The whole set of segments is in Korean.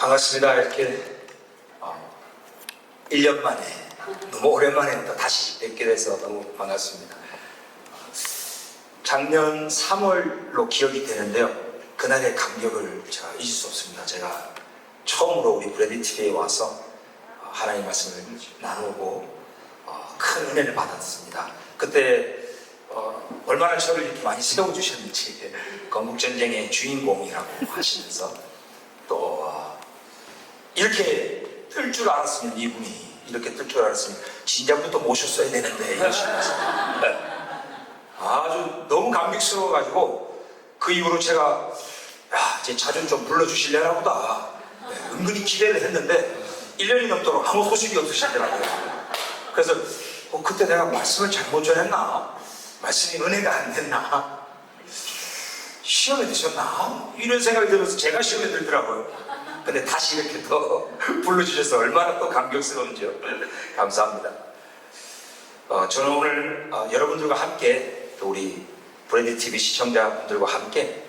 반갑습니다. 이렇게 1년 만에 너무 오랜만에 또 다시 뵙게 돼서 너무 반갑습니다. 작년 3월로 기억이 되는데요. 그날의 감격을 제가 잊을 수 없습니다. 제가 처음으로 우리 브래디 TV에 와서 하나님 말씀을 나누고 큰 은혜를 받았습니다. 그때 얼마나 저를 이렇게 많이 세워주셨는지, 건국전쟁의 주인공이라고 하시면서 또 이렇게 뜰 줄 알았으면, 이분이 이렇게 뜰 줄 알았으면 진작부터 모셨어야 되는데 이러시면서 아주 너무 감격스러워가지고 그 이후로 제가 제 자주 좀 불러주실래나 보다 은근히 기대를 했는데 1년이 넘도록 아무 소식이 없으시더라고요. 그래서 그때 내가 말씀을 잘못 전했나? 말씀이 은혜가 안 됐나? 시험에 드셨나? 이런 생각이 들어서 제가 시험에 들더라고요. 근데 다시 이렇게 또 불러주셔서 얼마나 또 감격스러운지요. 감사합니다. 저는 오늘 여러분들과 함께, 또 우리 브래디 TV 시청자분들과 함께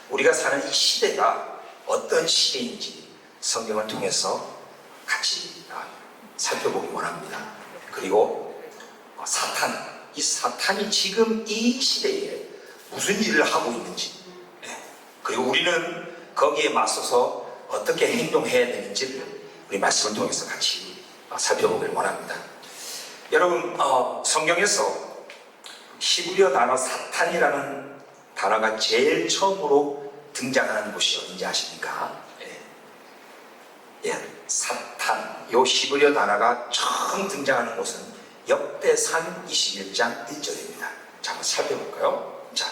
우리가 사는 이 시대가 어떤 시대인지 성경을 통해서 같이 살펴보기 원합니다. 그리고 이 사탄이 지금 이 시대에 무슨 일을 하고 있는지, 그리고 우리는 거기에 맞서서 어떻게 행동해야 되는지를 우리 말씀을 통해서 같이 살펴보길 원합니다. 여러분, 성경에서 히브리어 단어 사탄이라는 단어가 제일 처음으로 등장하는 곳이 어딘지 아십니까? 사탄, 요 히브리어 단어가 처음 등장하는 곳은 역대상 21장 1절입니다. 자, 한번 살펴볼까요? 자,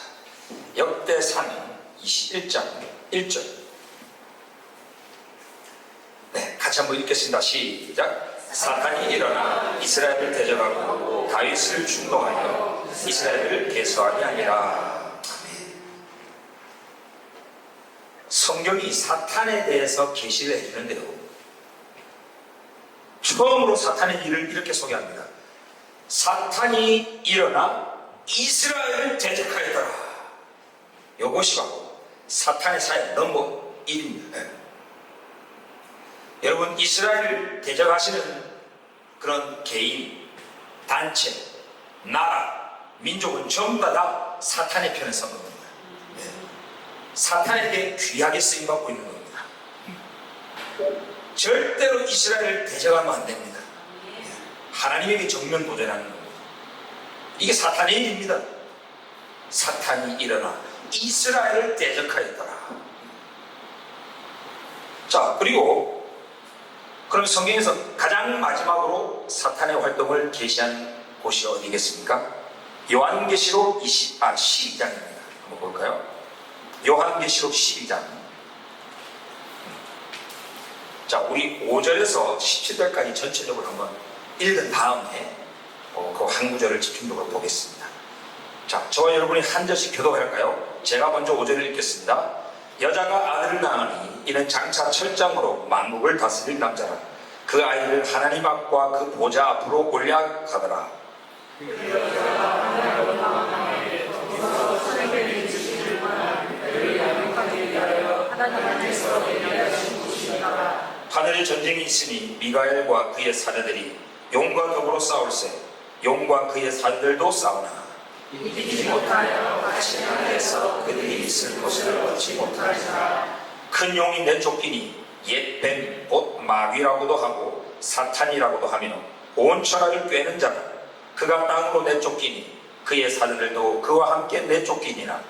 역대상 21장 1절. 네, 같이 한번 읽겠습니다. 시작. 사탄이 일어나 이스라엘을 대적하고 다윗을 충동하여 이스라엘을 계수하게 하니라. 성경이 사탄에 대해서 계시를 해주는데요, 처음으로 사탄의 일을 이렇게 소개합니다. 사탄이 일어나 이스라엘을 대적하였더라. 이것이 바로 사탄의 사역 넘버 1입니다. 여러분, 이스라엘을 대적하시는 그런 개인, 단체, 나라, 민족은 전부 다 사탄의 편에 선 겁니다. 사탄에게 귀하게 쓰임받고 있는 겁니다. 절대로 이스라엘을 대적하면 안 됩니다. 하나님에게 정면 도전하는 겁니다. 이게 사탄의 일입니다. 사탄이 일어나 이스라엘을 대적하였더라. 자, 그리고 그럼 성경에서 가장 마지막으로 사탄의 활동을 계시한 곳이 어디겠습니까? 요한계시록 12장입니다. 한번 볼까요? 요한계시록 12장. 자, 우리 5절에서 17절까지 전체적으로 한번 읽은 다음에 그 한 구절을 집중적으로 보겠습니다. 자, 저와 여러분이 한 절씩 교독할까요? 제가 먼저 5절을 읽겠습니다. 여자가 아들을 낳으니 이는 장차 철장으로 만국을 다스릴 남자라. 그 아이를 하나님 앞과 그 보좌 앞으로 올려가더라. 하늘에 전쟁이 있으니 미가엘과 그의 사내들이 용과 더불어 싸울세. 용과 그의 사내들도 싸우나 이기지 못하여 같이 하늘에서 그들이 있을 곳을 얻지 못하리라. 큰 용이 내쫓기니 옛 뱀 곧 마귀라고도 하고 사탄이라고도 하며 온 천하를 꿰는 자라. 그가 땅으로 내쫓기니 그의 사내들도 그와 함께 내쫓기니라.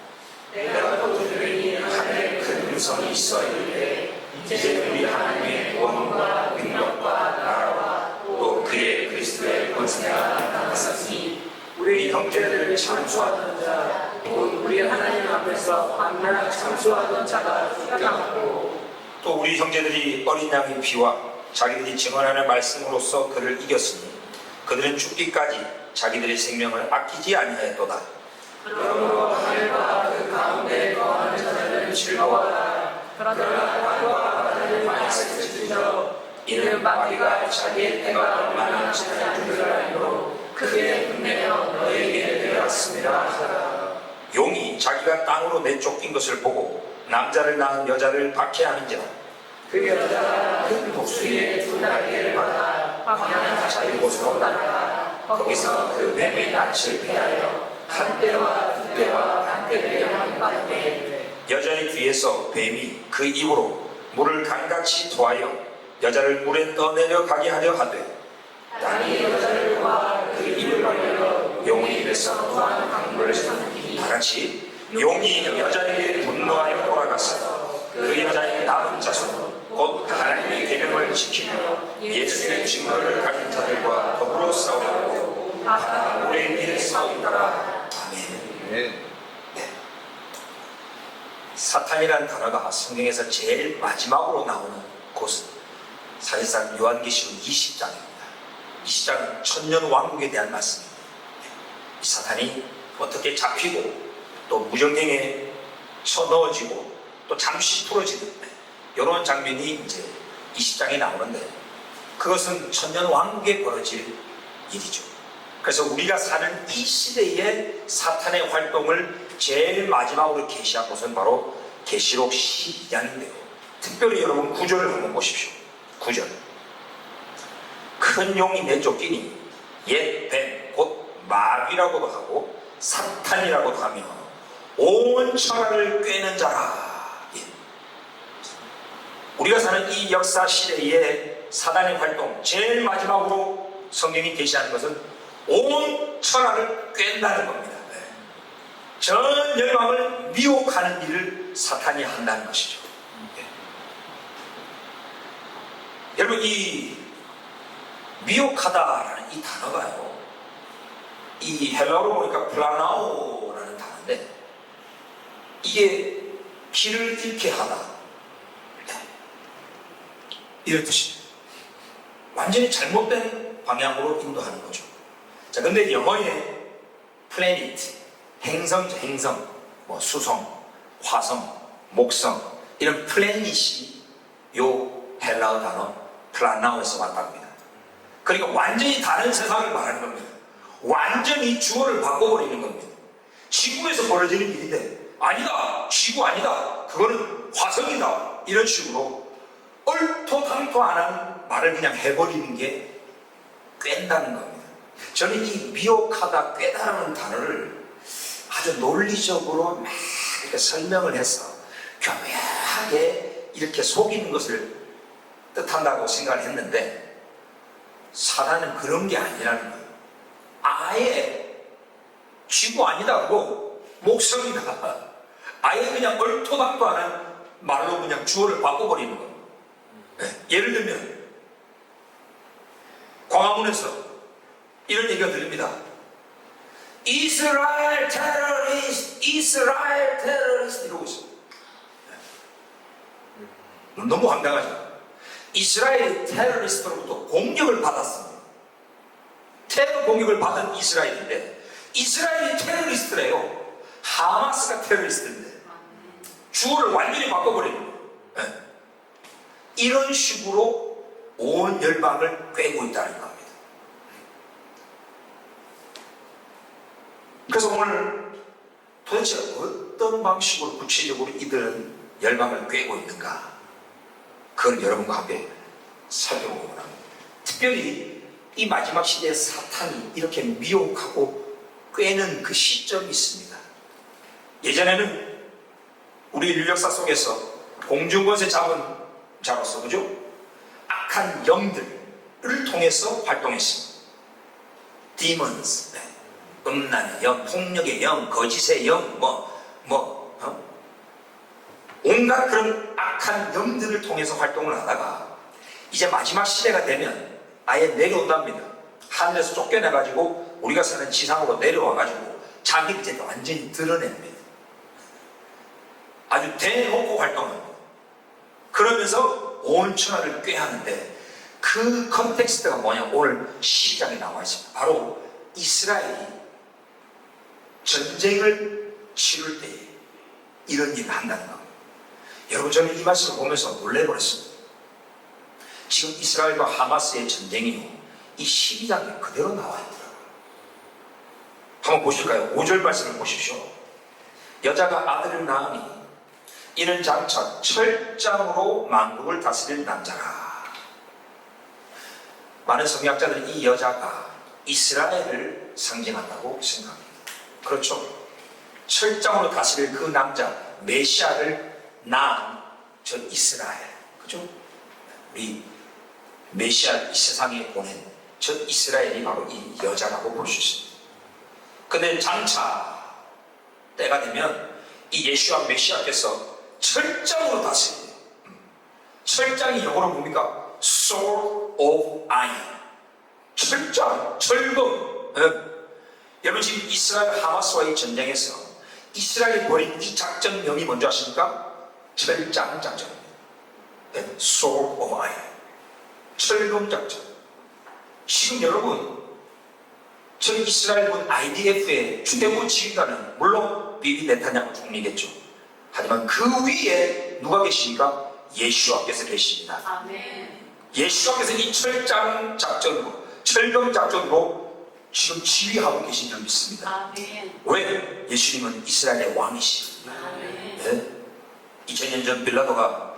내가 또 들으니 하늘에 큰 음성이 있어 이르되 이제 우리 하나님의 원과 능력과 나라와 또 그의 그리스도의 권세가 나타났으니 우리 형제들을 참수하던 자, 곧 우리 하나님 앞에서 항상 참수하던 자가 죽게 또 우리 형제들이 어린 양의 피와 자기들이 증언하는 말씀으로써 그를 이겼으니 그들은 죽기까지 자기들의 생명을 아끼지 아니하였도다. 그러므로 하늘과 그 가운데 거하는 자들은 즐거워하라. 그러나 땅과 바다를 만세를 주여 이는 마귀가 자기의 때가 많아지는 줄을 알고 크게 분내어 너에게 내렸습니다 하라. 용이 자기가 땅으로 내쫓긴 것을 보고 남자를 낳은 여자를 박해하는지라. 그 여자가 큰 독수리의 두 날개를 받아 광야 자유 곳으로 날아가 거기서 그 뱀의 낯을 피하여 한 떼와 두 떼와 반 떼를 영원히 여자의 뒤에서 뱀이 그 입으로 물을 강같이 토하여 여자를 물에 떠내려가게 하려 하되 땅이 여자를 보아 그 입을 벌려 용의 입에서 또한 강물을 삼키니 다같이 용이 여자에게 분노하여 돌아가서 그 여자의 남은 자손 곧 하나님의 계명을 지키며 예수의 증거를 가진 자들과 더불어 싸우고 바다 물의 위에 싸우리라. 아멘. 네. 사탄이라는 단어가 성경에서 제일 마지막으로 나오는 곳은 사실상 요한계시록 20장입니다. 20장은 천년 왕국에 대한 말씀입니다. 이 사탄이 어떻게 잡히고 또 무정경에 쳐넣어지고 또 잠시 풀어지는 이런 장면이 이제 20장에 나오는데 그것은 천년 왕국에 벌어질 일이죠. 그래서 우리가 사는 이 시대의 사탄의 활동을 제일 마지막으로 계시한 곳은 바로 계시록 12장인데요. 특별히 여러분 9절을 한번 보십시오. 9절. 큰 용이 내쫓기니 옛 뱀, 곧 마귀라고도 하고 사탄이라고도 하며 온 천하를 꿰는 자라. 예. 우리가 사는 이 역사 시대의 사단의 활동 제일 마지막으로 성경이 계시하는 것은 온 천하를 꿰는다는 겁니다. 네. 전 열방을 미혹하는 일을 사탄이 한다는 것이죠. 네. 여러분 이 미혹하다라는 이 단어가요, 이 헬라어로 보니까 플라나오라는 단어인데 이게 길을 잃게 하다, 네. 이런 뜻입니다. 완전히 잘못된 방향으로 인도하는 거죠. 자, 근데 영어의 planet, 행성, 뭐 수성, 화성, 목성 이런 플래닛이 요 헬라어 단어 플라나오에서 왔답니다. 그러니까 완전히 다른 세상을 말하는 겁니다. 완전히 주어를 바꿔버리는 겁니다. 지구에서 벌어지는 일인데 아니다, 지구 아니다, 그거는 화성이다, 이런 식으로 얼토당토 안 하는 말을 그냥 해버리는 게 꿰다는 겁니다. 저는 이 미혹하다, 꿰다라는 단어를 아주 논리적으로 막 이렇게 설명을 해서 교묘하게 이렇게 속이는 것을 뜻한다고 생각을 했는데 사단은 그런 게 아니라는 거예요. 아예 지구 아니다, 그거 목성이다, 아예 그냥 얼토당토 안 하는 말로 그냥 주어를 바꿔버리는 거예요. 네. 예를 들면 광화문에서 이런 얘기가 들립니다. 이스라엘 테러리스트, 이스라엘 테러리스트 이러고 있습니다. 너무 황당하죠. 이스라엘이 테러리스트로부터 공격을 받았습니다. 테러 공격을 받은 이스라엘인데 이스라엘이 테러리스트래요. 하마스가 테러리스트인데 주어를 완전히 바꿔버리는 거예요. 네. 이런 식으로 온 열방을 꿰고 있다는 겁니다. 그래서 오늘 도대체 어떤 방식으로 구체적으로 이들은 열방을 꿰고 있는가, 그걸 여러분과 함께 살펴보고 합니다. 특별히 이 마지막 시대에 사탄이 이렇게 미혹하고 꿰는 그 시점이 있습니다. 예전에는 우리 인류역사 속에서 공중권세 잡은 자로서, 그죠? 악한 영들을 통해서 활동했습니다. Demons, 네. 음란의 영, 폭력의 영, 거짓의 영, 온갖 그런 악한 영들을 통해서 활동을 하다가 이제 마지막 시대가 되면 아예 내려온답니다. 하늘에서 쫓겨나가지고 우리가 사는 지상으로 내려와가지고 자기 이제 완전히 드러냅니다. 아주 대놓고 활동합니다. 그러면서 온 천하를 꾀하는데 그 컨텍스트가 뭐냐, 오늘 12장에 나와 있습니다. 바로 이스라엘이 전쟁을 치를 때 이런 일을 한다는 겁니다. 여러분, 저는 이 말씀을 보면서 놀래버렸습니다. 지금 이스라엘과 하마스의 전쟁이 이 12장에 그대로 나와 있더라고요. 한번 보실까요? 5절 말씀을 보십시오. 여자가 아들을 낳으니 이는 장차 철장으로 만국을 다스릴 남자라. 많은 성경학자들은 이 여자가 이스라엘을 상징한다고 생각합니다. 그렇죠. 철장으로 다스릴 그 남자 메시아를 낳은 저 이스라엘, 그죠? 우리 메시아 이 세상에 보낸 저 이스라엘이 바로 이 여자라고 볼 수 있습니다. 근데 장차 때가 되면 이 예수와 메시아께서 철장으로 다스려요. 철장이 영어로 뭡니까? Sword of Iron. 철장, 철검. 여러분 지금 이스라엘 하마스와의 전쟁에서 이스라엘이 벌인 이 작전명이 뭔지 아십니까? 철장 작전입니다. Sword of Iron. 철검 작전. 지금 여러분 저 이스라엘군 IDF의 최고 지휘관은 물론 비비 네타냐후 총리겠죠. 하지만 그 위에 누가 계십니까? 예수와께서 계십니다. 아멘. 예수와께서 이 철장 작전으로, 철검 작전으로 지금 지휘하고 계신 줄 믿습니다. 아멘. 왜? 예수님은 이스라엘의 왕이십니다. 아멘. 네? 2000년 전 빌라도가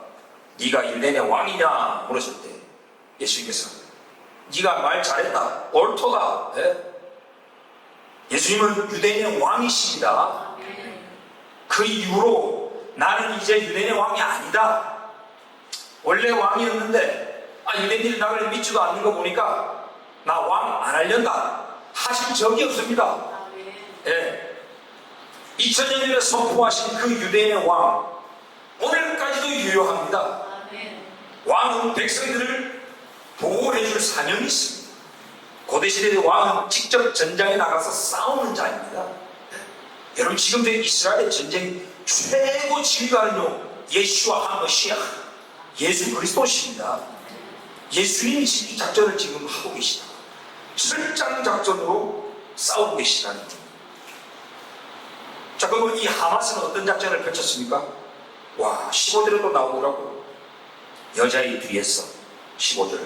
네가 유대인의 왕이냐 물었을 때 예수님께서 네가 말 잘했다, 옳도다. 네? 예수님은 유대인의 왕이십니다. 아멘. 그 이후로 나는 이제 유대인의 왕이 아니다. 원래 왕이었는데 유대인들이 나를 믿지도 않는 거 보니까 나 왕 안 하련다 하신 적이 없습니다. 아멘. 예. 2000년 전에 선포하신 그 유대인의 왕 오늘까지도 유효합니다. 아멘. 왕은 백성들을 보호해줄 사명이 있습니다. 고대시대의 왕은 직접 전장에 나가서 싸우는 자입니다. 여러분 지금도 이스라엘의 전쟁 최고 지휘관은요 예수와 하머시아 예수 그리스도십니다. 예수님이 지금 이 작전을 지금 하고 계시다. 철장 작전으로 싸우고 계시다는 것. 자 그러면 이 하마스는 어떤 작전을 펼쳤습니까? 와 15절에도 나오더라고요. 여자의 뒤에서 15절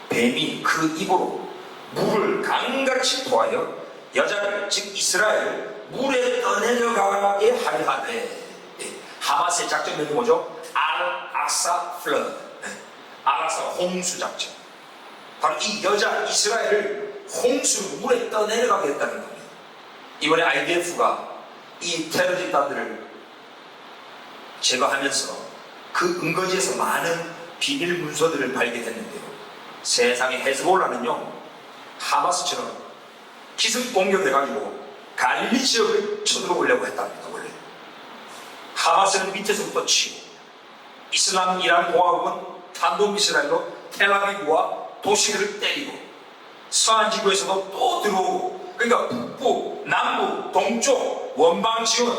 뱀이 그 입으로 물을 강같이 토하여 여자를 즉 이스라엘을 물에 떠내려가게 하려 하되 하마스의 작전명이 뭐죠? 알-악사 플러드, 알-악사 홍수 작전. 바로 이 여자 이스라엘을 홍수로 물에 떠내려가게 했다는 겁니다. 이번에 IDF가 이 테러 집단들을 제거하면서 그 근거지에서 많은 비밀 문서들을 발견했는데요. 세상에 헤즈볼라는요 하마스처럼 기습 공격해가지고 갈릴리 지역을 쳐들어오려고 했답니다. 원래 하마스는 밑에서부터 치고 이슬람 이란 공화국은 탄도미사일로 텔아비브와 도시들을 때리고 서한 지구에서도 또 들어오고 그러니까 북부, 남부, 동쪽, 원방 지원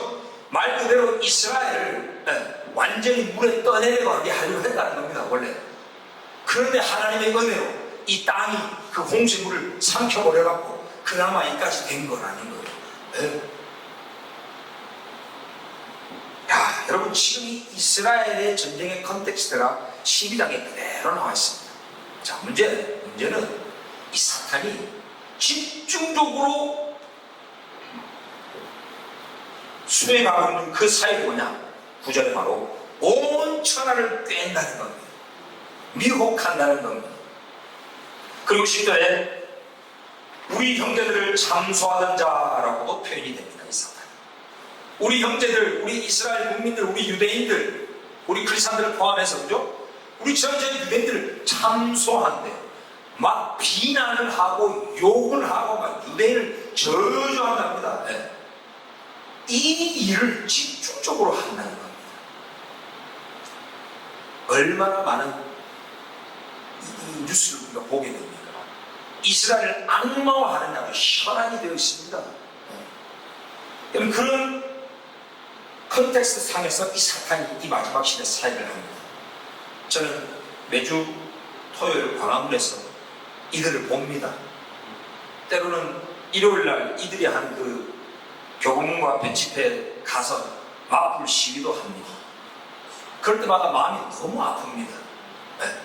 말 그대로 이스라엘을 완전히 물에 떠내려가게 하려고 했다는 겁니다. 원래 그런데 하나님의 은혜로 이 땅이 그 홍수물을 삼켜버려갖고 그나마 이까지 된 거라는 거예요. 네. 야, 여러분 지금 이 이스라엘의 전쟁의 컨텍스트가 12장에 그대로 나와 있습니다. 자, 문제는 이 사탄이 집중적으로 수행하고 있는 그 사역이 뭐냐? 9절에 바로 온 천하를 꿰는다는 겁니다. 미혹한다는 겁니다. 그리고 10절에 우리 형제들을 참소하던 자라고도 표현이 됩니다. 이 사탄. 우리 형제들, 우리 이스라엘 국민들, 우리 유대인들, 우리 크리스찬들을 포함해서 그죠? 우리 전체 유대인들을 참소한대. 막 비난을 하고 욕을 하고 막 유대인을 저주한답니다. 네. 이 일을 집중적으로 한다는 겁니다. 얼마나 많은 이 뉴스를 우리가 보게 됩니까? 이스라엘을 악마화하느냐고 현안이 되어 있습니다. 여러분 그런 컨텍스트 상에서 이 사탄이 이 마지막 시대 사역을 합니다. 저는 매주 토요일 광화문에서 이들을 봅니다. 때로는 일요일날 이들이 하는 그 교공문고 앞에 집회에 가서 맞불 시위도 합니다. 그럴 때마다 마음이 너무 아픕니다. 네.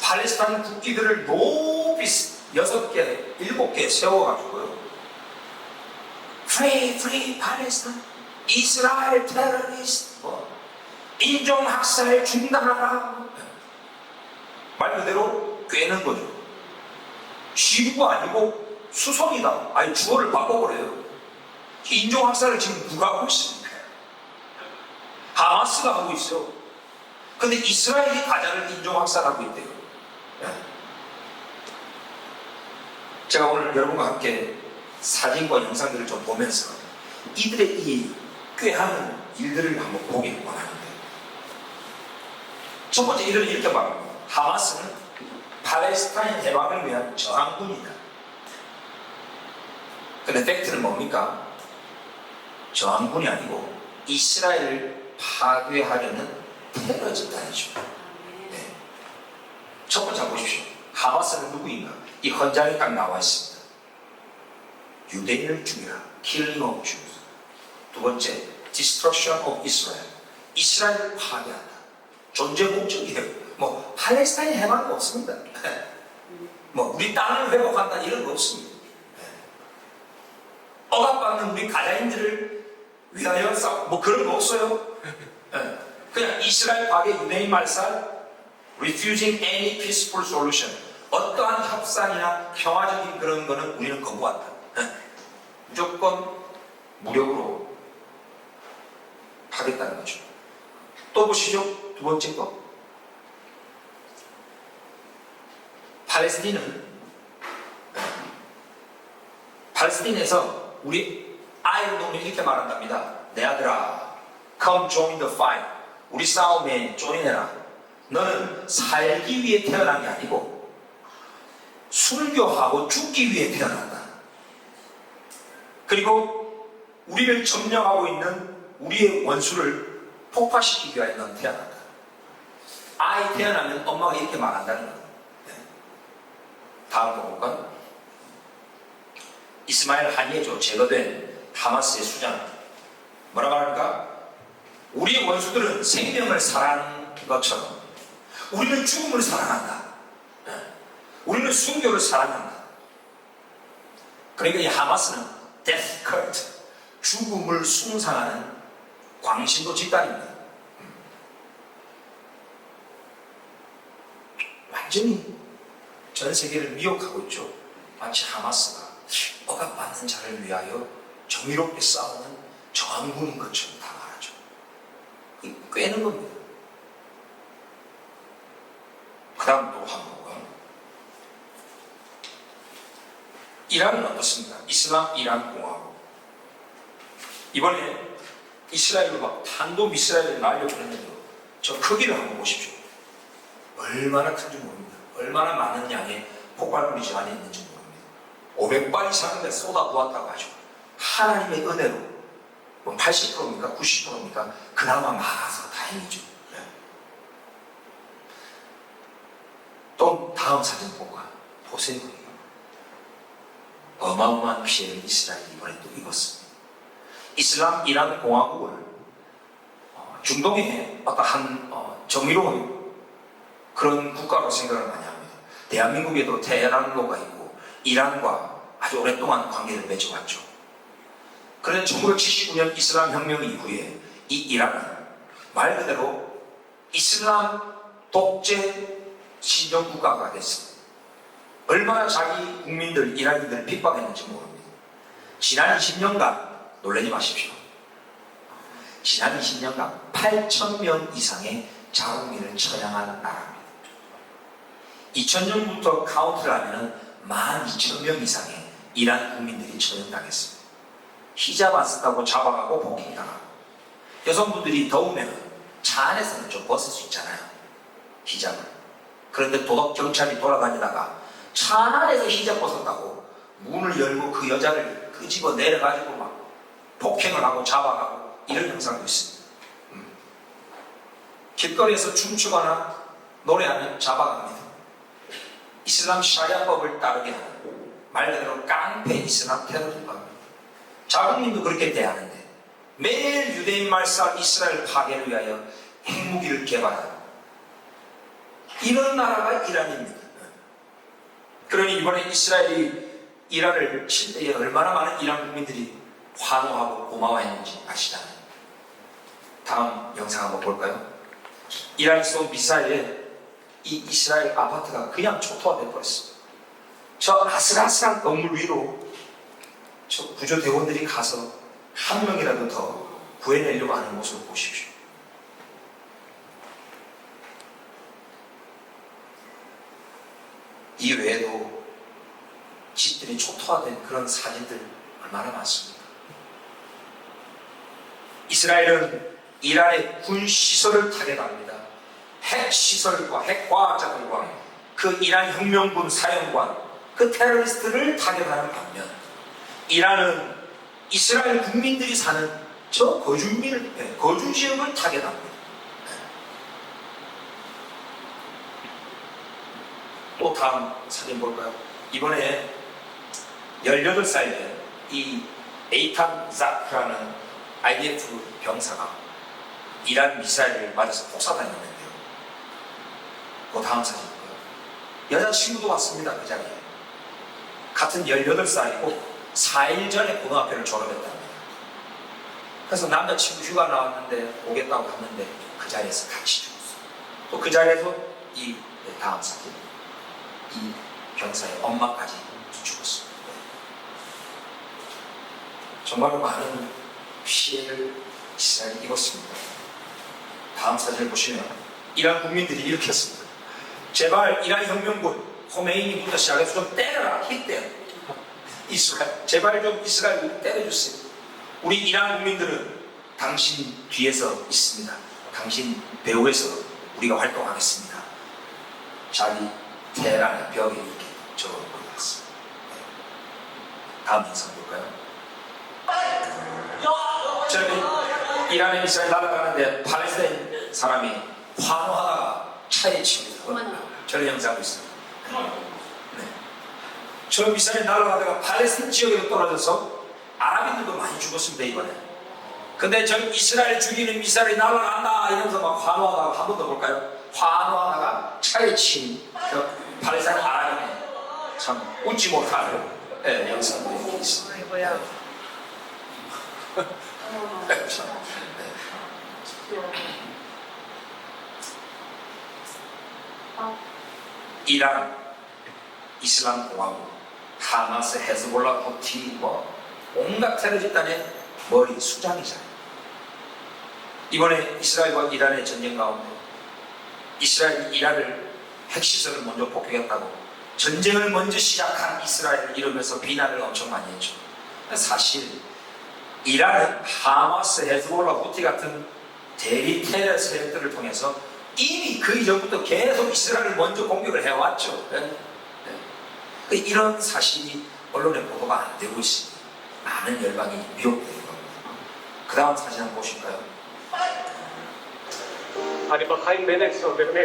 팔레스타인 국기들을 높이 6개, 7개 세워가지고요. Free, free Palestine. 이스라엘 테러리스트, 인종학살 중단하라. 말 그대로 꿰는 거죠. 시구가 아니고 수송이다. 아니 주어를 바꿔버려요. 인종학살을 지금 누가 하고 있습니까? 하마스가 하고 있어요. 근데 이스라엘이 가자를 인종학살하고 있대요. 제가 오늘 여러분과 함께 사진과 영상들을 좀 보면서 이들의 이 꾀하는 일들을 한번 보기 원하는데, 첫 번째 이들은 이렇게 말합니다. 하마스는 팔레스타인 해방을 위한 저항군이다. 근데 팩트는 뭡니까? 저항군이 아니고 이스라엘을 파괴하려는 테러 집단이죠. 네. 첫 번째 보십시오. 하마스는 누구인가? 이 헌장에 딱 나와 있습니다. 유대인을 죽이라. Killing of Jews. 두 번째, Destruction of Israel. 이스라엘을 파괴한다. 존재 목적이에요. 팔레스타인 해방은 없습니다. 우리 땅을 회복한다 이런 거 없습니다. 억압받는 우리 가자인들을 위하여 그런 거 없어요. 그냥 이스라엘 파괴, 유대인 말살, refusing any peaceful solution. 어떠한 협상이나 평화적인 그런 거는 우리는 거부한다. 무조건 무력으로 하겠다는 거죠. 또 보시죠. 두 번째 거. 팔레스타인에서 우리 아이들은 이렇게 말한답니다. 내 아들아, come join the fight. 우리 싸움에 조인해라. 너는 살기 위해 태어난 게 아니고 순교하고 죽기 위해 태어난다. 그리고 우리를 점령하고 있는 우리의 원수를 폭파시키기 위하여 넌 태어난다. 아이 태어나면 엄마가 이렇게 말한다는 거다. 다음 거 볼까요? 이스마엘 하니에조 제거된 하마스의 수장 뭐라고 합니까? 우리의 원수들은 생명을 사랑하는 것처럼 우리는 죽음을 사랑한다. 우리는 순교를 사랑한다. 그러니까 이 하마스는 death cult, 죽음을 숭상하는 광신도 집단입니다. 완전히 전 세계를 미혹하고 있죠. 마치 하마스가 억압받는 자를 위하여 정의롭게 싸우는 저항군인 것처럼 다 말하죠. 꿰는 겁니다. 그 다음 또 한번 보고요. 이란은 어떻습니까? 이슬람 이란 공화국. 이번에 이스라엘로 막 탄도미사일을 날려보냈는데요. 저 크기를 한번 보십시오. 얼마나 큰지 모릅니다. 얼마나 많은 양의 폭발물이 안에 있는지 모릅니다. 500발 이상을 쏟아부었다고 하죠. 하나님의 은혜로 80%입니까? 90%입니까? 그나마 많아서 다행이죠. 네. 또 다음 사진 보세요. 어마어마한 피해를 이스라엘이 이번에 또 입었습니다. 이슬람 이란 공화국을 중동의 어떠한 정의로운 그런 국가로 생각을 많이 합니다. 대한민국에도 테헤란로가 있고 이란과 아주 오랫동안 관계를 맺어왔죠. 그런데 1979년 이슬람 혁명 이후에 이 이란은 말 그대로 이슬람 독재 신정 국가가 됐습니다. 얼마나 자기 국민들, 이란인들을 핍박했는지 모릅니다. 지난 20년간 놀라지 마십시오. 지난 20년간 8,000명 이상의 자국민을 처형한 나라입니다. 2000년부터 카운트를 하면 12,000명 이상의 이란 국민들이 처형당했습니다. 히잡 안 쓴다고 잡아가고 폭행당하고, 여성분들이 더우면 차 안에서는 좀 벗을 수 있잖아요. 히잡을. 그런데 도덕 경찰이 돌아다니다가 차 안에서 히잡 벗었다고 문을 열고 그 여자를 끄집어 내려가지고 막 폭행을 하고 잡아가고 이런 현상도 있습니다. 길거리에서 춤추거나 노래하면 잡아갑니다. 이슬람 샤리아법을 따르게 하는 말 그대로 깡패 이슬람 테러 국가입니다. 자국민도 그렇게 대하는데 매일 유대인 말살 이스라엘 파괴를 위하여 핵무기를 개발하는 이런 나라가 이란입니다. 그러니 이번에 이스라엘이 이란을 칠 때에 얼마나 많은 이란 국민들이 환호하고 고마워했는지 아시잖아요. 다음 영상 한번 볼까요? 이란이 쏜 미사일에 이 이스라엘 아파트가 그냥 초토화돼 버렸습니다. 저 아슬아슬한 건물 위로 저 구조대원들이 가서 한 명이라도 더 구해내려고 하는 모습을 보십시오. 이 외에도 집들이 초토화된 그런 사진들 얼마나 많습니까? 이스라엘은 이란의 군시설을 타격합니다. 핵시설과 핵과학자들과 그 이란 혁명군 사령관, 그 테러리스트를 타격하는 반면 이란은 이스라엘 국민들이 사는 저 거주지역을 타격합니다. 또 다음 사진 볼까요? 이번에 18살 된 이 에이탄 자크라는 IDF 병사가 이란 미사일을 맞아서 폭사당했는데요. 그 다음 사진이고요. 여자친구도 왔습니다. 그 자리에. 같은 18살이고 4일 전에 고등학교를 졸업했답니다. 그래서 남자친구 휴가 나왔는데 오겠다고 갔는데 그 자리에서 같이 죽었어요. 또 그 자리에서 이 다음 사진, 이 병사의 엄마까지 죽었습니다. 정말로 많은 피해를 이스라엘이 입었습니다. 다음 사진을 보시면 이란 국민들이 이렇게 했습니다. 제발 이란 혁명군 호메이니부터 시작해서 좀 때려라. 힘때려. 이스라엘 제발 좀 이스라엘 때려주세요. 우리 이란 국민들은 당신 뒤에서 있습니다. 당신 배후에서 우리가 활동하겠습니다. 자기 테헤란의 벽에 이렇게 적어놓았습니다. 다음 영상 볼까요? 저는 이란의 미사일 날아가는데 팔레스타인 사람이 환호하다가 차에 치입니다. 저런 영상도 있습니다. 네. 저 미사일이 날아가다가 팔레스타인 지역에도 떨어져서 아랍인들도 많이 죽었습니다. 이번에. 근데 저 이스라엘 죽이는 미사일이 날아간다 이러면서 막 환호하다가 한 번 더 볼까요? 환호하다가 차에 치인 팔레스타인 아랍인의 참 웃지 못할 영상도 있습니다. 이란, 이슬람 공화국, 하마스, 헤즈볼라, 후티 온갖 테러 집단의 머리 수장이잖아요. 이번에 이스라엘과 이란의 전쟁 가운데 이스라엘이 이란을 핵시설을 먼저 폭격했다고 전쟁을 먼저 시작한 이스라엘을 이루면서 비난을 엄청 많이 했죠. 사실 이란은 하마스, 헤즈볼라, 후티 같은 대리 테러 세력들을 통해서 이미 그 이전부터 계속 이스라엘을 먼저 공격을 해왔죠. 이런 사실이 언론에 보도가 안 되고 있습니다. 많은 열방이 미혹되는 겁니다. 그 다음 사진 한번 보실까요?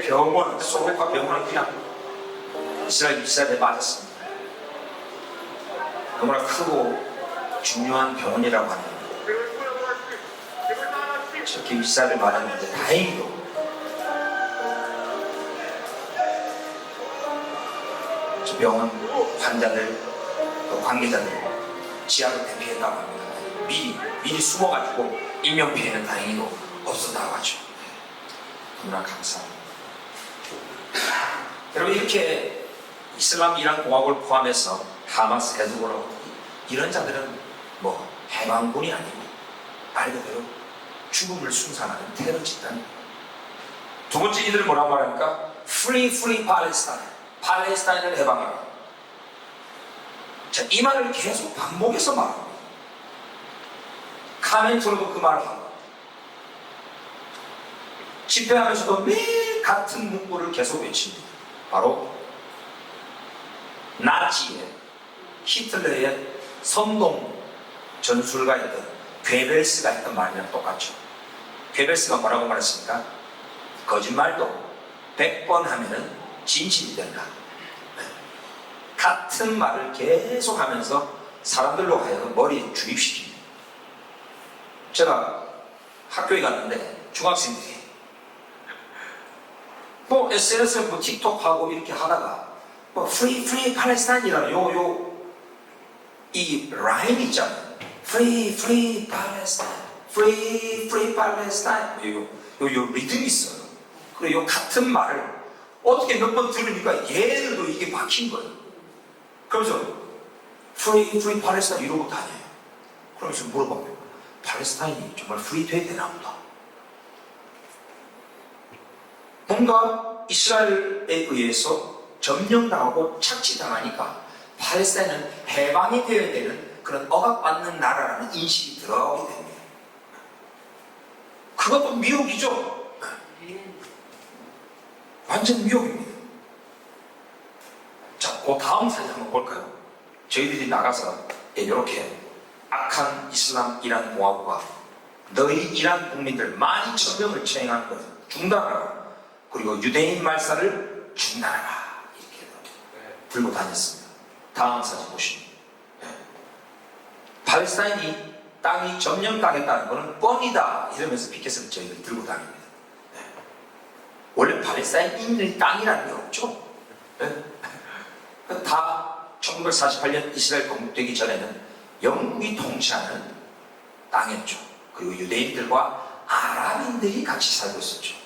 병원, 소록과 병원은 그냥 이스라엘 미사일에 맞았습니다. 너무나 크고 중요한 병원이라고 합니다. 저렇게 미사일을 맞았는데 다행히도 저 병원 환자들 또 관계자들 지하로 대피했다고 합니다. 미리 숨어가지고 인명피해는 다행히도 없었다고 하죠. 너무나 감사합니다. 여러분 이렇게 이슬람 이란 공화국을 포함해서 하마스, 헤즈볼라 이런 자들은 해방군이 아니고 말 그대로 죽음을 숭상하는 테러 집단입니다. 두 번째 이들은 뭐라고 말합니까? Free Palestine. 팔레스타인을 해방하라. 자, 이 말을 계속 반복해서 말합니다. 카멘트로도 그 말을 하고 집회하면서도 매일 같은 문구를 계속 외칩니다. 바로 나치의 히틀러의 선동 전술가였던 괴벨스가 했던 말이랑 똑같죠. 괴벨스가 뭐라고 말했습니까? 거짓말도 100번 하면은 진실이 된다. 같은 말을 계속 하면서 사람들로 하여금 머리에 주입시킵니다. 제가 학교에 갔는데 중학생들이 SNS에 틱톡 하고 이렇게 하다가 free 팔레스타인이라는 이 라임 있잖아요. free 팔레스타인 free Palestine. 요 리듬이 있어요. 그리고 요 같은 말을 어떻게 몇 번 들으니까 얘들도 이게 막힌 거예요. 그러면서 free Palestine 이러고 다녀요. 그러면서 물어봐요. 팔레스타인이 정말 프리 돼야 되나 보다. 뭔가 이스라엘에 의해서 점령당하고 착취당하니까 팔레스타인은 해방이 되어야 되는 그런 억압받는 나라라는 인식이 들어가게 됩니다. 그것도 미혹이죠. 완전 미혹입니다. 자, 그 다음 사진 한번 볼까요? 저희들이 나가서 이렇게 악한 이슬람 이란 모하부가 너희 이란 국민들 12,000명을 처형하는 것을 중단하라. 그리고 유대인 말살을 중단하라. 이렇게 들고 다녔습니다. 다음 사진 보시면 팔레스타인이 땅이 점령당했다는 것은 뻥이다 이러면서 피켓을 저희들이 들고 다닙니다. 원래 팔레스타인인의 땅이라는 게 없죠. 다 1948년 이스라엘 건국되기 전에는 영국이 통치하는 땅이었죠. 그리고 유대인들과 아랍인들이 같이 살고 있었죠.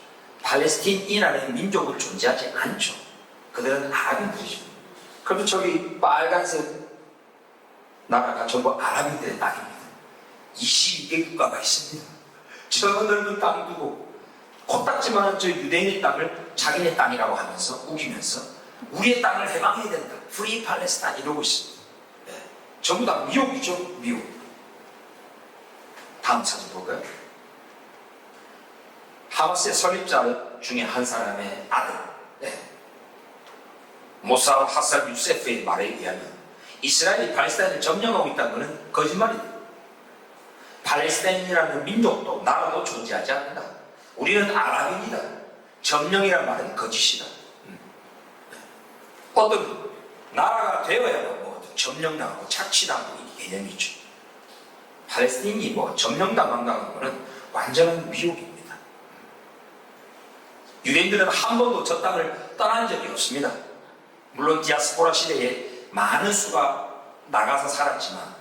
팔레스틴이라는 민족은 존재하지 않죠. 그들은 아랍인들이죠. 그런데 저기 빨간색 나라가 전부 아랍인들의 땅입니다. 22개 국가가 있습니다. 저 넓은 땅 두고 코딱지만한 저 유대인의 땅을 자기네 땅이라고 하면서 우기면서 우리의 땅을 해방해야 된다. 프리 팔레스타인 이러고 있습니다. 네. 전부 다 미혹이죠. 미혹. 다음 사진 볼까요? 하마스의 설립자 중에 한 사람의 아들 모사 하살 유세프의 말에 의하면 이스라엘이 팔레스타인을 점령하고 있다는 것은 거짓말이다. 팔레스타인이라는 민족도 나라도 존재하지 않는다. 우리는 아랍인이다. 점령이라는 말은 거짓이다. 어떤 나라가 되어야만 뭐 점령당하고 착취당하고 이 개념이죠. 팔레스타인이 뭐 점령당한다는 것은 완전한 미혹입니다. 유대인들은 한 번도 저 땅을 떠난 적이 없습니다. 물론 디아스포라 시대에 많은 수가 나가서 살았지만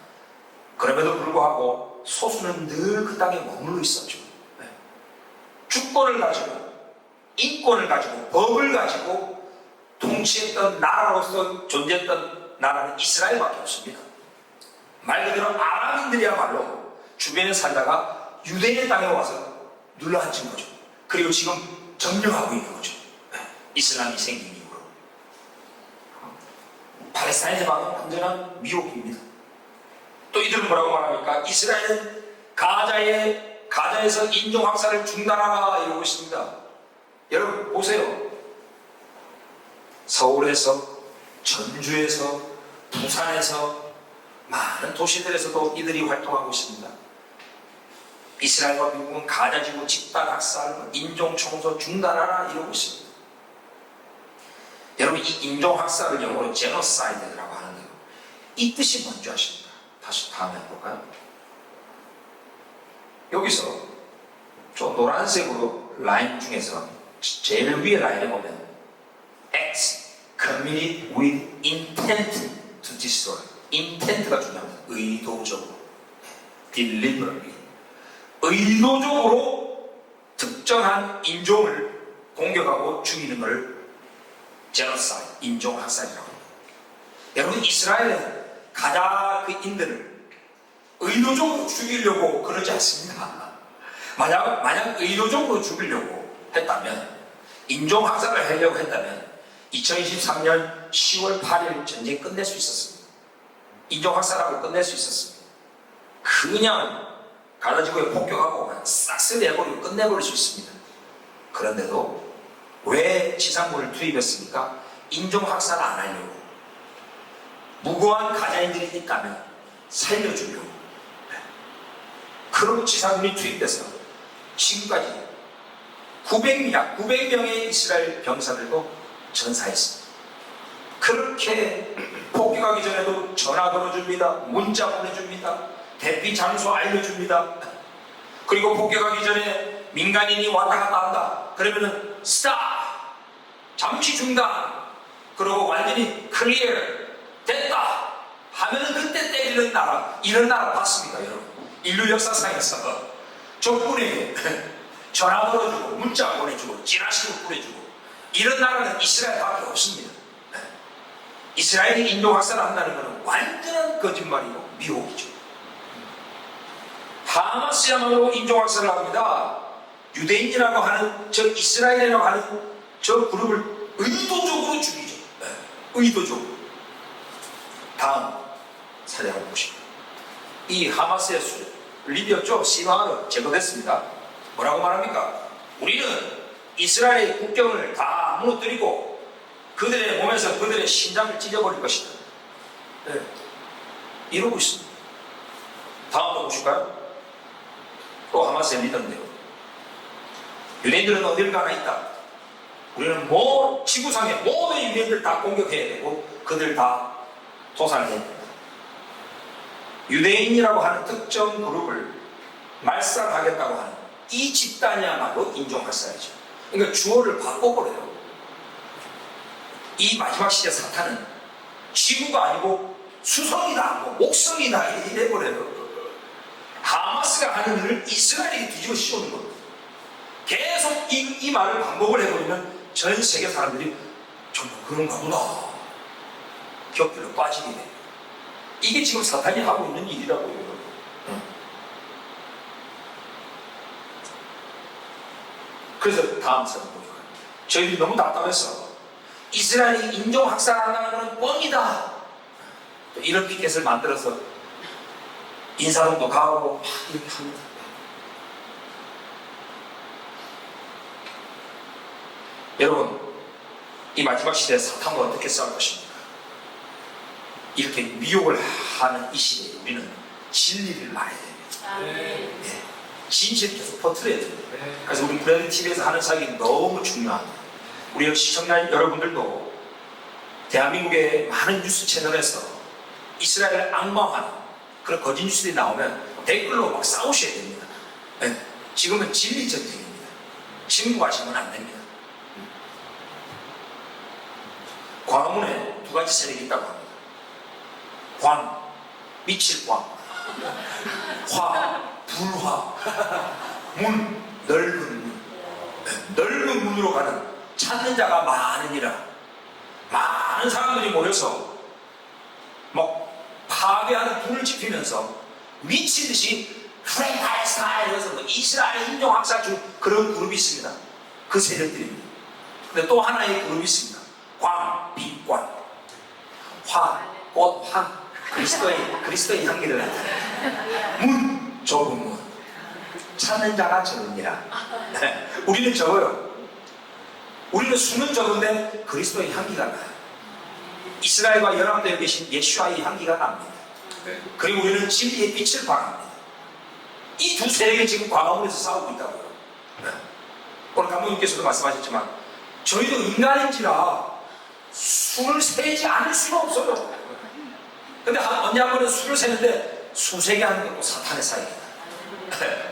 그럼에도 불구하고 소수는 늘 그 땅에 머물러 있었죠. 주권을 가지고 인권을 가지고 법을 가지고 통치했던 나라로서 존재했던 나라는 이스라엘밖에 없습니다. 말 그대로 아랍인들이야말로 주변에 살다가 유대인의 땅에 와서 눌러앉은 거죠. 그리고 지금 점령하고 있는 거죠. 이슬람이 생긴 이후로. 팔레스타인 해방은 완전한 미혹입니다. 또 이들은 뭐라고 말합니까? 이스라엘은 가자에서 인종학살을 중단하라 이러고 있습니다. 여러분 보세요. 서울에서, 전주에서, 부산에서 많은 도시들에서도 이들이 활동하고 있습니다. 이스라엘과 미국은 가자지구 집단학살, 인종청소 중단하라 이러고 있습니다. 여러분 이 인종학살을 영어로 제노사이드라고 하는데요. 이 뜻이 뭔지 아십니까? 다시 다음에 해볼까요? 여기서 저 노란색으로 라인 중에서 제일 위에 라인에 보면 X committed with intent to destroy. intent가 중요합니다. 의도적으로, deliberately. 의도적으로 특정한 인종을 공격하고 죽이는 걸 제노사이드, 인종학살이라고 합니다. 여러분 이스라엘은 가자 그 인들을 의도적으로 죽이려고 그러지 않습니다. 만약 의도적으로 죽이려고 했다면, 인종학살을 하려고 했다면 2023년 10월 8일 전쟁 끝낼 수 있었습니다. 인종학살하고 끝낼 수 있었습니다. 그냥 가자지구에 폭격하고 그냥 싹쓸이 해버리고 끝내버릴 수 있습니다. 그런데도 왜 지상군을 투입했습니까? 인종학살을 안 하려고. 무고한 가자인들이니까 살려주려고. 그럼 지상군이 투입돼서 지금까지 900명의 이스라엘 병사들도 전사했습니다. 그렇게 폭격하기 전에도 전화 걸어줍니다. 문자 보내줍니다. 대피 장소 알려줍니다. 그리고 폭격하기 전에 민간인이 왔다 갔다 한다. 그러면은 스탑! 잠시 중단! 그리고 완전히 클리어! 됐다! 하면은 그때 때리는 나라, 이런 나라 봤습니까 여러분? 인류 역사상에서 적군에게 전화 걸어주고 문자 보내주고 찌라시도 뿌려주고 이런 나라는 이스라엘밖에 없습니다. 이스라엘이 인종학살을 한다는 것은 완전한 거짓말이고 미혹이죠. 하마스야말로 인종학살을 합니다. 유대인이라고 하는 저 이스라엘이라고 하는 저 그룹을 의도적으로 죽이죠. 의도적으로. 다음 사진 한번 보십시오. 이 하마스의 리더였죠. 시바를 제거됐습니다. 뭐라고 말합니까? 우리는 이스라엘의 국경을 다 무너뜨리고 그들의 몸에서 그들의 심장을 찢어버릴 것이다. 네. 이러고 있습니다. 다음 또 보실까요? 또 하마스의 리더인데요. 유대인들은 어딜 가나 있다. 우리는 지구상의 모든 유대인들 다 공격해야 되고 그들 다 도살해야 된다. 유대인이라고 하는 특정 그룹을 말살하겠다고 하는 이 집단이야말로 인종학살이죠. 그러니까 주어를 바꿔버려요. 이 마지막 시대 사탄은 지구가 아니고 수성이다, 목성이다 이렇게 돼버려요. 하마스가 하는 일을 이스라엘이 뒤집어 씌우는 겁니다. 계속 이 말을 반복을 해버리면 전 세계 사람들이 정말 그런가 보다 격들로 빠지게 돼요. 이게 지금 사탄이 하고 있는 일이라고요. 그래서 다음 사람 보니까 저희들이 너무 답답했어. 이스라엘이 인종학살한다는 것은 뻥이다. 이런 피켓을 만들어서 인사동도 가고 막 이렇게 합니다. 여러분, 이 마지막 시대에 사탄과 어떻게 싸울 것입니까? 이렇게 미혹을 하는 이 시대에 우리는 진리를 말해야 됩니다. 네. 진실을 계속 퍼뜨려야 됩니다. 그래서 우리 브레드 TV에서 하는 사역이 너무 중요합니다. 우리 시청자 여러분들도 대한민국의 많은 뉴스 채널에서 이스라엘을 악마화하는 그런 거짓 뉴스들이 나오면 댓글로 막 싸우셔야 됩니다. 네. 지금은 진리 전쟁입니다. 진부하시면 안 됩니다. 광화문에 두 가지 세력이 있다고 합니다. 광, 미칠 광, 화, 불화, 문, 넓은 문. 넓은 문으로 가는 찾는 자가 많으니라. 많은 사람들이 모여서 막 파괴하는 불을 지피면서 미친 듯이 프레이 팔레스타인 이러면서 이스라엘 인종학살 중 그런 그룹이 있습니다. 그 세력들입니다. 근데 또 하나의 그룹이 있습니다. 광, 빛광, 화, 꽃, 화, 그리스도의 향기를 나타내요. 문, 좁은 문, 찾는 자가 적으니라. 우리는 적어요. 우리는 수는 적은데 그리스도의 향기가 나요. 이스라엘과 연합되어 계신 예수와의 향기가 납니다. 그리고 우리는 진리의 빛을 발합니다. 이 두 세력이 지금 광화문에서 싸우고 있다고요. 오늘 감독님께서도 말씀하셨지만 저희도 인간인지라 술을 세지 않을 수가 없어요. 근데 언제 한 번은 술을 세는데 수세게 하는 것도 사탄의 사역이다.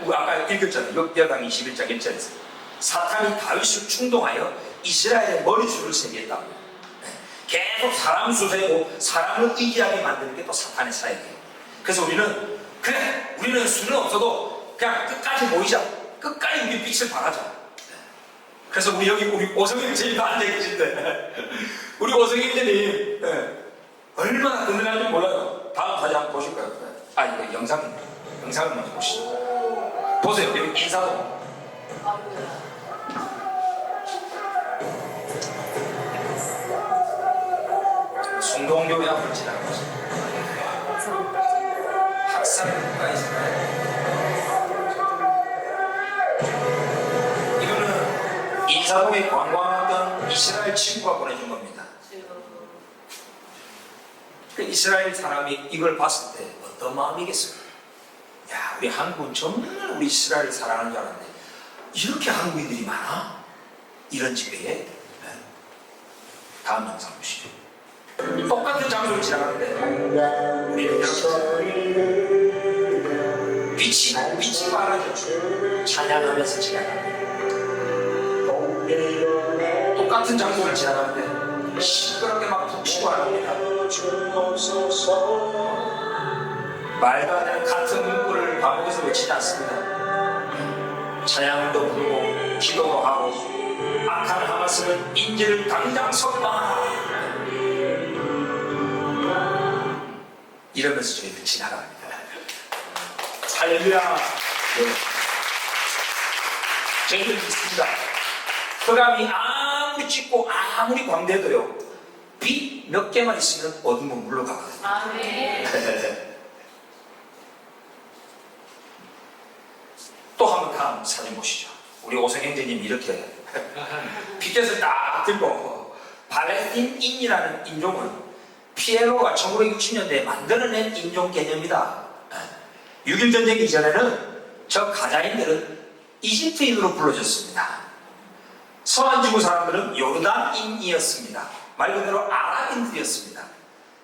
아까 읽었잖아요. 역대하강 21장 1절에서 사탄이 다윗을 충동하여 이스라엘의 머리술을 세게 했다고. 계속 사람 수세고 사람을 의지하게 만드는 게 또 사탄의 사역이에요. 그래서 우리는 술은 없어도 그냥 끝까지 모이자. 끝까지 우리 빛을 발하자. 그래서 우리 오성임 제님도 앉아계신데 우리 오성임 제님 얼마나 든든한지 몰라요. 다음 사진 한번 보실까요? 이거 영상을 먼저 보시죠. 보세요. 여기 인사동. 송동교회 앞을 지나는 거죠. 학살국가 이스라엘. 이거는 인사동에 관광하던 이스라엘 친구가 보내준 겁니다. 그 이스라엘 사람이 이걸 봤을 때 어떤 마음이겠어요? 야, 우리 한국은 정말 우리 이스라엘을 사랑하는 줄 알았는데 이렇게 한국인들이 많아? 이런 집회에. 다음 영상 보시죠. 똑같은 장소를 지나가는데 우리는 이렇게 빛이 많아져 찬양하면서 지나갑니다. 똑같은 장소를 지나가는데 시끄럽게 막 북치고 합니다. 말도 안 되는 같은 문구를 반복해서 외치지 않습니다. 찬양도 부르고 기도도 하고 악한 하마스는 인질을 당장 석방하라 이러면서 저희들 지나갑니다. 할렐루야. 저희들 믿습니다. 흑암이 아무리 짙고 아무리 광대도요 빛 몇 개만 있으면 어둠은 물러가거든요. 또 한번 다음 사진 보시죠. 우리 오성형제님 이렇게 빛켓을 딱 들고 팔레스틴인이라는 인종은 피에로가 1960년대에 만들어낸 인종 개념이다. 6.1 전쟁 이전에는 저 가자인들은 이집트인으로 불러졌습니다. 서한 지구 사람들은 요르단인이었습니다. 말 그대로 아랍인들이었습니다.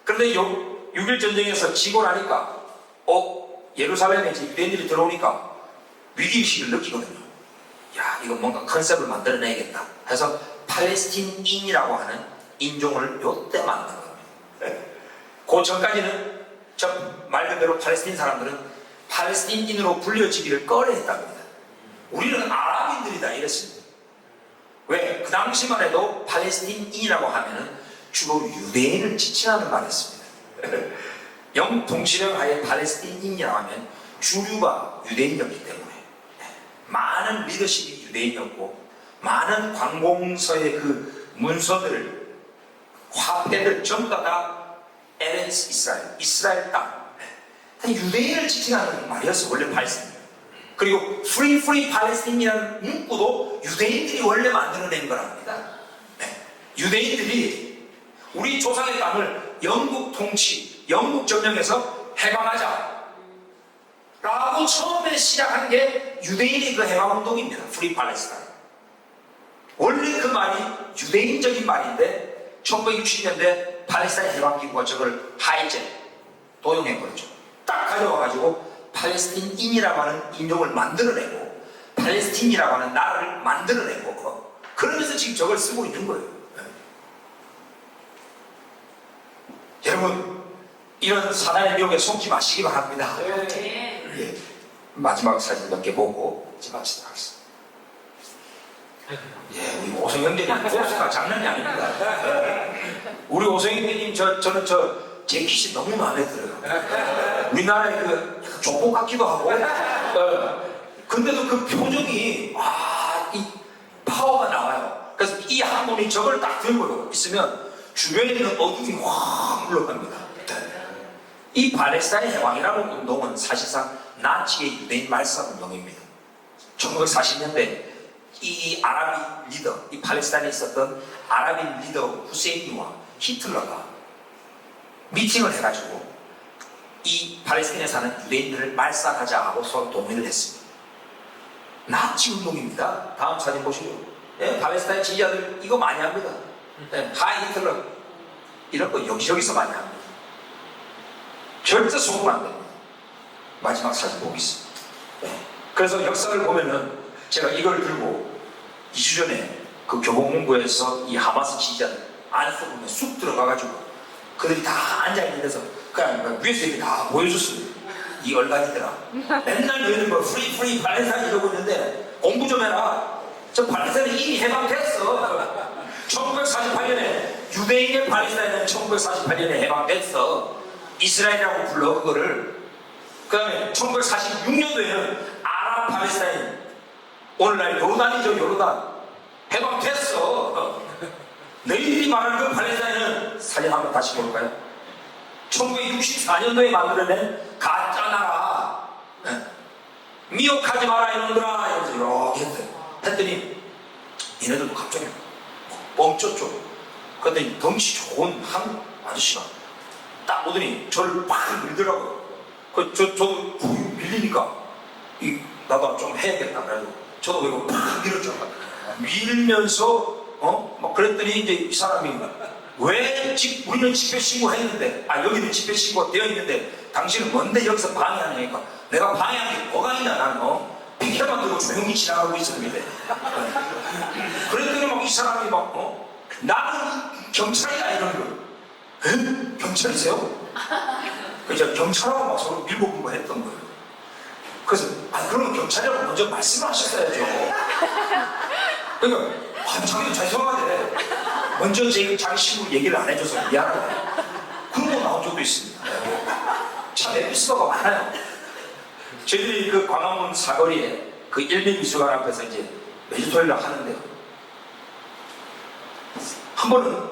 그런데 6.1 전쟁에서 지고 나니까 예루살렘에 이제 유대인들이 들어오니까 위기의식을 느끼거든요. 야, 이거 뭔가 컨셉을 만들어내야겠다 해서 팔레스틴인이라고 하는 인종을 요때 만든 겁니다. 그 전까지는 말 그대로 팔레스틴 사람들은 팔레스틴인으로 불려지기를 꺼려했답니다. 우리는 아랍인들이다 이랬습니다. 왜? 그 당시만 해도 팔레스틴인이라고 하면은 주로 유대인을 지칭하는 말이었습니다. 영통치령 하에 팔레스틴인이라고 하면 주류가 유대인이었기 때문에 많은 리더십이 유대인이었고 많은 관공서의 그 문서들, 화폐들 전부 다 에렌스 이스라엘, 이스라엘 땅 유대인을 지칭하는 말이었어 원래 팔레스틴. 그리고 프리 팔레스틴이라는 문구도 유대인들이 원래 만들어낸 거랍니다. 유대인들이 우리 조상의 땅을 영국 통치, 영국 점령해서 해방하자 라고 처음에 시작한 게 유대인의 그 해방운동입니다. 프리 팔레스타인. 원래 그 말이 유대인적인 말인데 1960년대 팔레스타인 해방기구가 저걸 하이잭, 도용해버렸죠. 딱 가져와가지고 팔레스틴인이라고 하는 인종을 만들어내고 팔레스틴이라고 하는 나라를 만들어내고 그러면서 지금 저걸 쓰고 있는 거예요. 여러분 이런 사단의 미혹에 속지 마시기 바랍니다. 예, 마지막 사진 몇 개 보고 이제 마치도록 하겠습니다. 예, 우리 오성형제님 포스가 장난이 아닙니다. 우리 오성형제님 저는 재킷이 너무 마음에 들어요. 우리나라의 그 약간 조폭 같기도 하고 근데도 그 표정이 이 파워가 나와요. 그래서 이 한 분이 저걸 딱 들고 있으면 주변에 있는 어둠이 확 물러갑니다. 이 팔레스타인 해방이라는 운동은 사실상 나치의 유대인 말살 운동입니다. 1940년대 이 아랍인 리더, 이 팔레스타인에 있었던 아랍인 리더 후세인과 히틀러가 미팅을 해가지고 이 팔레스타인에 사는 유대인들을 말살하자 하고 서로 동의를 했습니다. 나치 운동입니다. 다음 사진 보시죠. 팔레스타인 지지자들 이거 많이 합니다. 하이 히틀러 이런 거 여기저기서 많이 합니다. 절대 속으면 안 됩니다. 마지막 사진 보겠습니다. 그래서 역사를 보면은 제가 이걸 들고 2주 전에 그 교보문고에서 이 하마스 지지자들 안쪽으로 쑥 들어가가지고 그들이 다 앉아있는 데서 그냥 위에서 이렇게 다 보여줬습니다. 이 얼간이더라. 맨날 너희들 뭐 프리 팔레스타인 이러고 있는데 공부 좀 해라. 저 팔레스타인이 이미 해방됐어. 1948년에 유대인의 팔레스타인은 1948년에 해방됐어. 이스라엘이라고 불러 그거를. 그 다음에 1946년도에는 아랍 팔레스타인 오늘날 요르단이죠. 요르단 해방됐어. 너희들이 말하는 그 팔레스타인은 사진 한번 다시 볼까요? 1964년도에 만들어낸 가짜나라. 미혹하지 마라 이놈들아 이러면서 이렇게 했더니 얘네들도 갑자기 멈췄죠. 그런데 덩치 좋은 한 아저씨가 딱 오더니 저를 팍 밀더라고요. 저도 밀리니까 나도 좀 해야겠다. 그래서 저도 이거 팍 밀었죠. 밀면서 막 그랬더니 이제 이 사람이 왜 우리는 집회 신고했는데 여기는 집회 신고가 되어 있는데 당신은 뭔데 여기서 방해하냐니까 내가 방해한 게 뭐가 있냐 나는 피켓만 들고 조용히 지나가고 있었는데 그랬더니 막 이 사람이 나는 경찰이야 이런 거 경찰이세요? 그래서 경찰하고 막 서로 밀고 했던 거예요. 그래서 그러면 경찰이라고 먼저 말씀을 하셨어야죠. 그러니까 자기도 죄송하대. 먼저 자기 신분 얘기를 안 해줘서 미안하다. 그런 거 나온 적도 있습니다. 참 에피소드가 많아요. 저희들이 그 광화문 사거리에 그 일민미술관 앞에서 이제 매주 토요일날 하는데요. 한 번은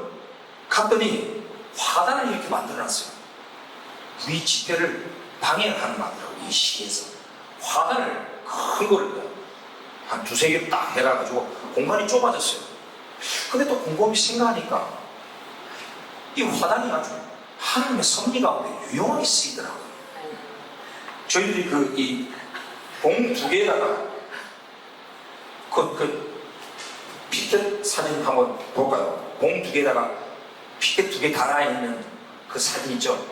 갔더니 화단을 이렇게 만들어놨어요. 우리 집회를 방해하는 마더라고. 이 시에서 화단을 큰 거를 한 두세 개 딱 해가지고 공간이 좁아졌어요. 근데 또 곰곰이 생각하니까 이 화단이 아주 하나님의 섭리 가운데 유용하게 쓰이더라고요. 저희들이 이 봉 두 개에다가 피켓 사진 한번 볼까요? 봉 두 개에다가 피켓 두 개 달아있는 그 사진 있죠?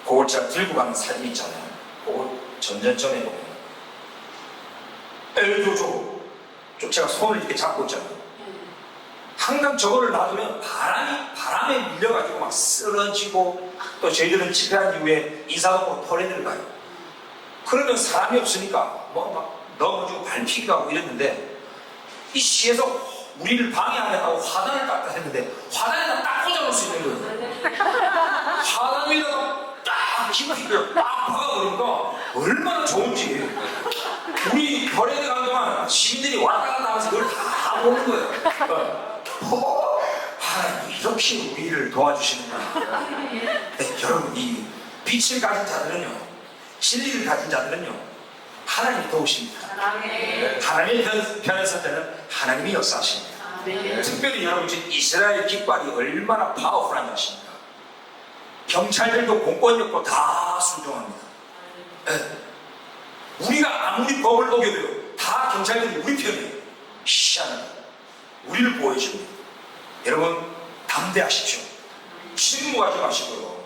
그걸 제가 들고 가는 사진 있잖아요. 그걸 전전점에 보면 제가 손을 이렇게 잡고 있잖아요. 항상 저거를 놔두면 바람에 밀려가지고 막 쓰러지고, 또 저희들은 집회한 이후에 인사동으로 토레를 가요. 그러면 사람이 없으니까 막 넘어지고 밟히기도 하고 이랬는데, 이 시에서 우리를 방해하려고 화단을 딱 했는데 화단에다 딱 꽂아놓을 수 있는 거예요. 화단 위에다가 딱 깊이 딱 박아버리니까 얼마나 좋은지. 우리 거래대 간 동안 시민들이 왔다 갔다 하면서 그걸 다 보는 거예요. 하나님 이렇게 우리를 도와주시는구나. 네, 여러분, 이 빛을 가진 자들은요, 진리를 가진 자들은요, 하나님이 도우십니다. 하나님의 편에 설 때는 하나님이 역사하십니다. 특별히 여러분, 지금 이스라엘 깃발이 얼마나 파워풀한지 아십니까? 경찰들도 공권력도 다 순종합니다. 네. 우리가 아무리 법을 어겨도 다 경찰들이 우리 편이에요. 희한하다. 우리를 보호해줍니다. 여러분, 담대하십시오. 침묵하지 마시고요.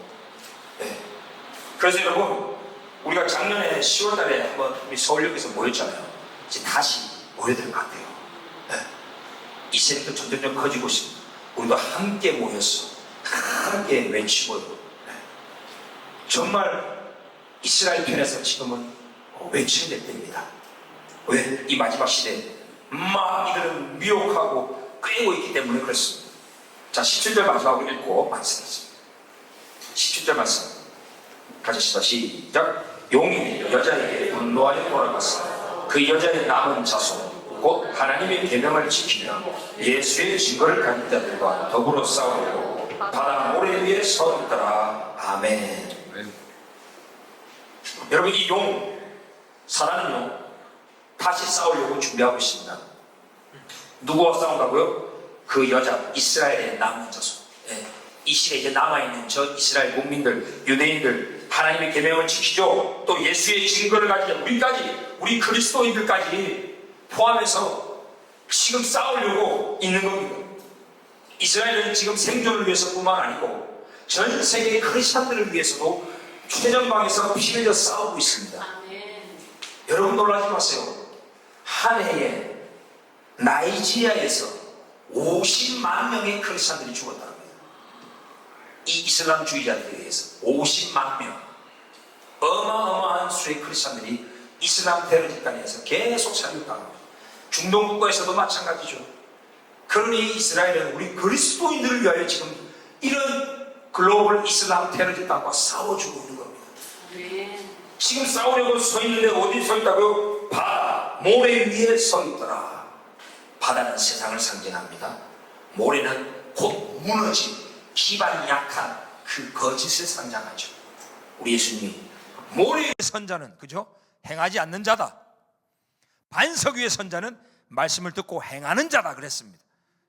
네. 그래서 여러분, 우리가 작년에 10월 달에 한번 우리 서울역에서 모였잖아요. 이제 다시 모여야 될 것 같아요. 네. 이 세력도 점점 커지고 있습니다. 우리도 함께 모여서 함께 외치고요. 네. 정말 이스라엘 편에서 지금은 외쳐야 될 때입니다. 왜? 이 마지막 시대에 막 이들은 미혹하고 꾀고 있기 때문에 그렇습니다. 자, 17절 마지막으로 읽고 말씀하겠습니다. 17절 말씀 가지시다. 시작. 용이 여자에게 분노하여 돌아갔으나 그 여자의 남은 자손 곧 하나님의 계명을 지키며 예수의 증거를 가진 자들과 더불어 싸우고 바다 모래 위에 서 있더라. 아멘. 여러분, 이 용 사단은요 다시 싸우려고 준비하고 있습니다. 누구와 싸운다고요? 그 여자, 이스라엘의 남은 자손. 예. 이 시대에 이제 남아있는 저 이스라엘 국민들, 유대인들, 하나님의 계명을 지키죠. 또 예수의 증거를 가진 우리까지, 우리 그리스도인들까지 포함해서 지금 싸우려고 있는 겁니다. 이스라엘은 지금 생존을 위해서뿐만 아니고 전 세계 크리스찬들을 위해서도 최전방에서 피 흘려 싸우고 있습니다. 여러분, 놀라지 마세요. 한 해에 나이지리아에서 50만 명의 크리스찬들이 죽었다는 거예요. 이 이슬람주의자들에 의해서 50만 명. 어마어마한 수의 크리스찬들이 이슬람 테러 집단에서 계속 살육당합니다. 중동 국가에서도 마찬가지죠. 그러니 이스라엘은 우리 그리스도인들을 위하여 지금 이런 글로벌 이슬람 테러 집단과 싸워주고 있는 겁니다. 지금 싸우려고 서 있는데 어디 서 있다고요? 바다, 모래 위에 서 있더라. 바다는 세상을 상징합니다. 모래는 곧 무너진, 기반이 약한 그 거짓을 상징하죠. 우리 예수님이 모래 위에 선 자는, 그죠? 행하지 않는 자다. 반석 위에 선 자는 말씀을 듣고 행하는 자다 그랬습니다.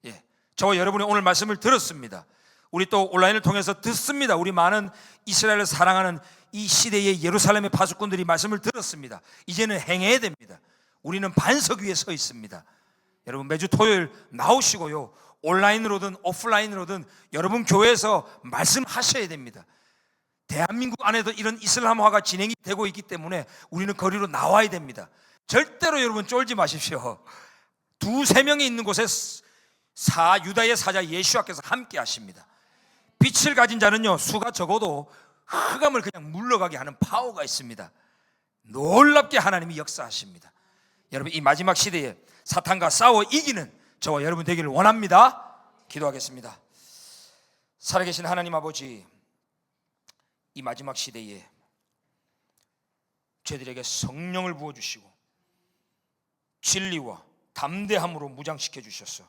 예, 저와 여러분이 오늘 말씀을 들었습니다. 우리 또 온라인을 통해서 듣습니다. 우리 많은 이스라엘을 사랑하는 이 시대의 예루살렘의 파수꾼들이 말씀을 들었습니다. 이제는 행해야 됩니다. 우리는 반석 위에 서 있습니다. 여러분, 매주 토요일 나오시고요, 온라인으로든 오프라인으로든 여러분 교회에서 말씀하셔야 됩니다. 대한민국 안에도 이런 이슬람화가 진행이 되고 있기 때문에 우리는 거리로 나와야 됩니다. 절대로 여러분 쫄지 마십시오. 두세 명이 있는 곳에 유다의 사자 예수와께서 함께 하십니다. 빛을 가진 자는요, 수가 적어도 흑암을 그냥 물러가게 하는 파워가 있습니다. 놀랍게 하나님이 역사하십니다. 여러분, 이 마지막 시대에 사탄과 싸워 이기는 저와 여러분 되기를 원합니다. 기도하겠습니다. 살아계신 하나님 아버지, 이 마지막 시대에 저희들에게 성령을 부어주시고 진리와 담대함으로 무장시켜 주셔서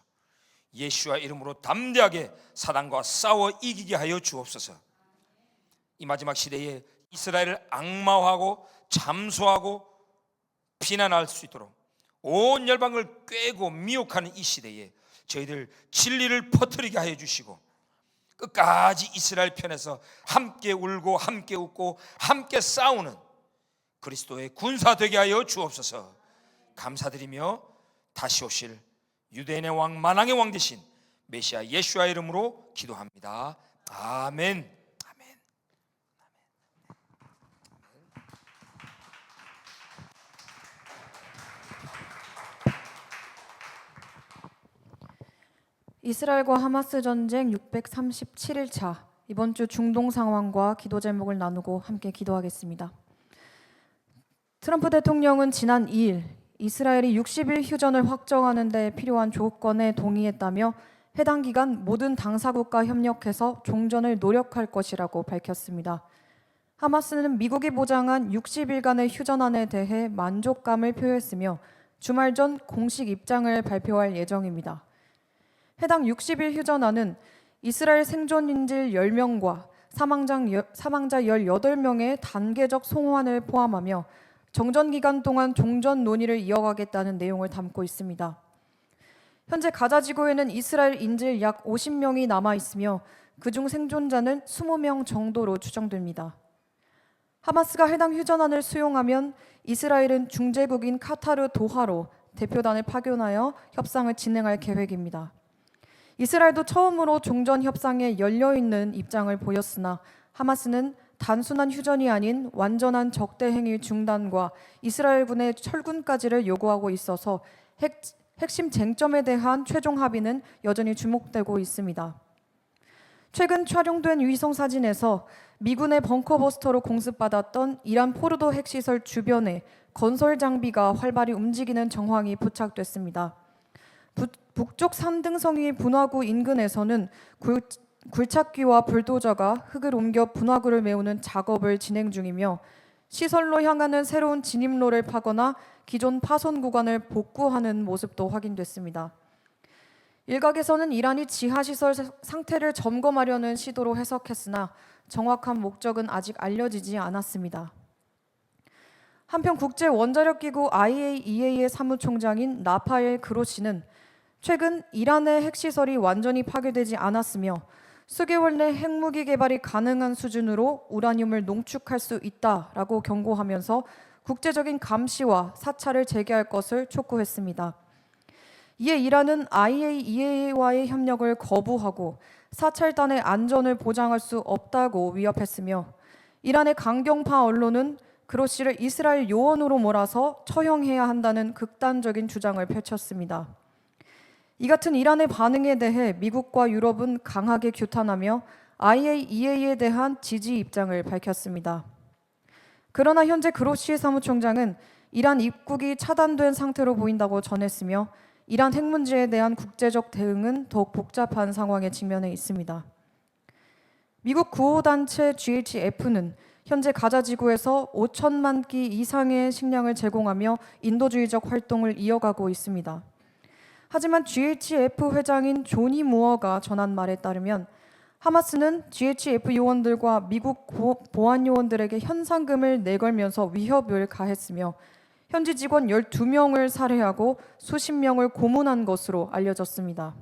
예수와 이름으로 담대하게 사단과 싸워 이기게 하여 주옵소서. 이 마지막 시대에 이스라엘을 악마화하고 잠수하고 비난할 수 있도록 온 열방을 꿰고 미혹하는 이 시대에 저희들 진리를 퍼뜨리게 하여 주시고 끝까지 이스라엘 편에서 함께 울고 함께 웃고 함께 싸우는 그리스도의 군사 되게 하여 주옵소서. 감사드리며 다시 오실 유대인의 왕 만왕의 왕 되신 메시아 예수와 이름으로 기도합니다. 아멘. 아멘. 이스라엘과 하마스 전쟁 637일차, 이번 주 중동 상황과 기도 제목을 나누고 함께 기도하겠습니다. 트럼프 대통령은 지난 2일 이스라엘이 60일 휴전을 확정하는 데 필요한 조건에 동의했다며 해당 기간 모든 당사국과 협력해서 종전을 노력할 것이라고 밝혔습니다. 하마스는 미국이 보장한 60일간의 휴전안에 대해 만족감을 표했으며 주말 전 공식 입장을 발표할 예정입니다. 해당 60일 휴전안은 이스라엘 생존인질 10명과 사망자 18명의 단계적 송환을 포함하며 정전 기간 동안 종전 논의를 이어가겠다는 내용을 담고 있습니다. 현재 가자 지구에는 이스라엘 인질 약 50명이 남아 있으며 그중 생존자는 20명 정도로 추정됩니다. 하마스가 해당 휴전안을 수용하면 이스라엘은 중재국인 카타르 도하로 대표단을 파견하여 협상을 진행할 계획입니다. 이스라엘도 처음으로 종전 협상에 열려있는 입장을 보였으나 하마스는 단순한 휴전이 아닌 완전한 적대 행위 중단과 이스라엘군의 철군까지를 요구하고 있어서 핵심 쟁점에 대한 최종 합의는 여전히 주목되고 있습니다. 최근 촬영된 위성 사진에서 미군의 벙커버스터로 공습받았던 이란 포르도 핵시설 주변에 건설 장비가 활발히 움직이는 정황이 포착됐습니다. 북쪽 산등성이 분화구 인근에서는 굴착기와 불도저가 흙을 옮겨 분화구를 메우는 작업을 진행 중이며 시설로 향하는 새로운 진입로를 파거나 기존 파손 구간을 복구하는 모습도 확인됐습니다. 일각에서는 이란이 지하시설 상태를 점검하려는 시도로 해석했으나 정확한 목적은 아직 알려지지 않았습니다. 한편 국제원자력기구 IAEA의 사무총장인 라파엘 그로시는 최근 이란의 핵시설이 완전히 파괴되지 않았으며 수개월 내 핵무기 개발이 가능한 수준으로 우라늄을 농축할 수 있다라고 경고하면서 국제적인 감시와 사찰을 재개할 것을 촉구했습니다. 이에 이란은 IAEA와의 협력을 거부하고 사찰단의 안전을 보장할 수 없다고 위협했으며 이란의 강경파 언론은 그로시를 이스라엘 요원으로 몰아서 처형해야 한다는 극단적인 주장을 펼쳤습니다. 이 같은 이란의 반응에 대해 미국과 유럽은 강하게 규탄하며 IAEA에 대한 지지 입장을 밝혔습니다. 그러나 현재 그로시 사무총장은 이란 입국이 차단된 상태로 보인다고 전했으며 이란 핵 문제에 대한 국제적 대응은 더욱 복잡한 상황에 직면해 있습니다. 미국 구호단체 GHF는 현재 가자 지구에서 5천만 끼 이상의 식량을 제공하며 인도주의적 활동을 이어가고 있습니다. 하지만 GHF 회장인 조니 무어가 전한 말에 따르면 하마스는 GHF 요원들과 미국 보안 요원들에게 현상금을 내걸면서 위협을 가했으며 현지 직원 12명을 살해하고 수십 명을 고문한 것으로 알려졌습니다.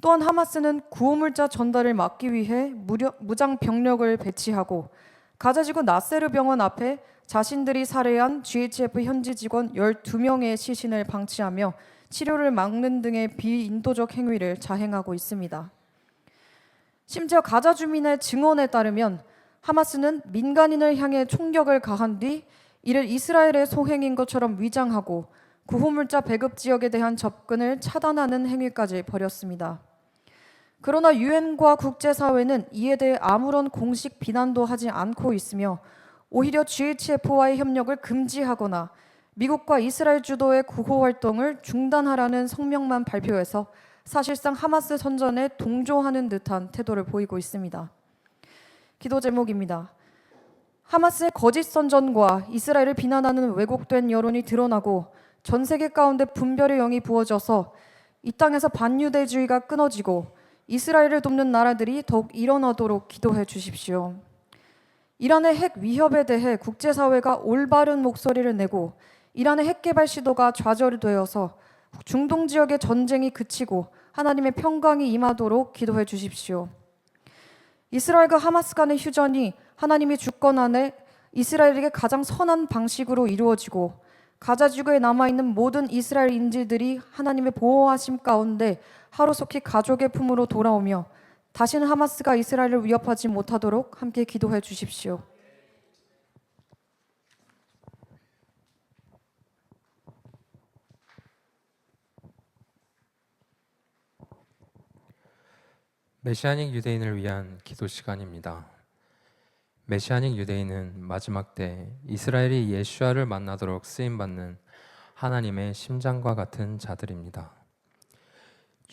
또한 하마스는 구호물자 전달을 막기 위해 무장 병력을 배치하고 가자지구 나세르 병원 앞에 자신들이 살해한 GHF 현지 직원 12명의 시신을 방치하며 치료를 막는 등의 비인도적 행위를 자행하고 있습니다. 심지어 가자 주민의 증언에 따르면 하마스는 민간인을 향해 총격을 가한 뒤 이를 이스라엘의 소행인 것처럼 위장하고 구호물자 배급 지역에 대한 접근을 차단하는 행위까지 벌였습니다. 그러나 유엔과 국제사회는 이에 대해 아무런 공식 비난도 하지 않고 있으며 오히려 GHF와의 협력을 금지하거나 미국과 이스라엘 주도의 구호 활동을 중단하라는 성명만 발표해서 사실상 하마스 선전에 동조하는 듯한 태도를 보이고 있습니다. 기도 제목입니다. 하마스의 거짓 선전과 이스라엘을 비난하는 왜곡된 여론이 드러나고 전 세계 가운데 분별의 영이 부어져서 이 땅에서 반유대주의가 끊어지고 이스라엘을 돕는 나라들이 더욱 일어나도록 기도해 주십시오. 이란의 핵 위협에 대해 국제사회가 올바른 목소리를 내고 이란의 핵 개발 시도가 좌절되어서 중동 지역의 전쟁이 그치고 하나님의 평강이 임하도록 기도해 주십시오. 이스라엘과 하마스 간의 휴전이 하나님의 주권 안에 이스라엘에게 가장 선한 방식으로 이루어지고 가자 지구에 남아있는 모든 이스라엘인들이 하나님의 보호하심 가운데 하루속히 가족의 품으로 돌아오며 다시는 하마스가 이스라엘을 위협하지 못하도록 함께 기도해 주십시오. 메시아닉 유대인을 위한 기도 시간입니다. 메시아닉 유대인은 마지막 때 이스라엘이 예수아를 만나도록 쓰임받는 하나님의 심장과 같은 자들입니다.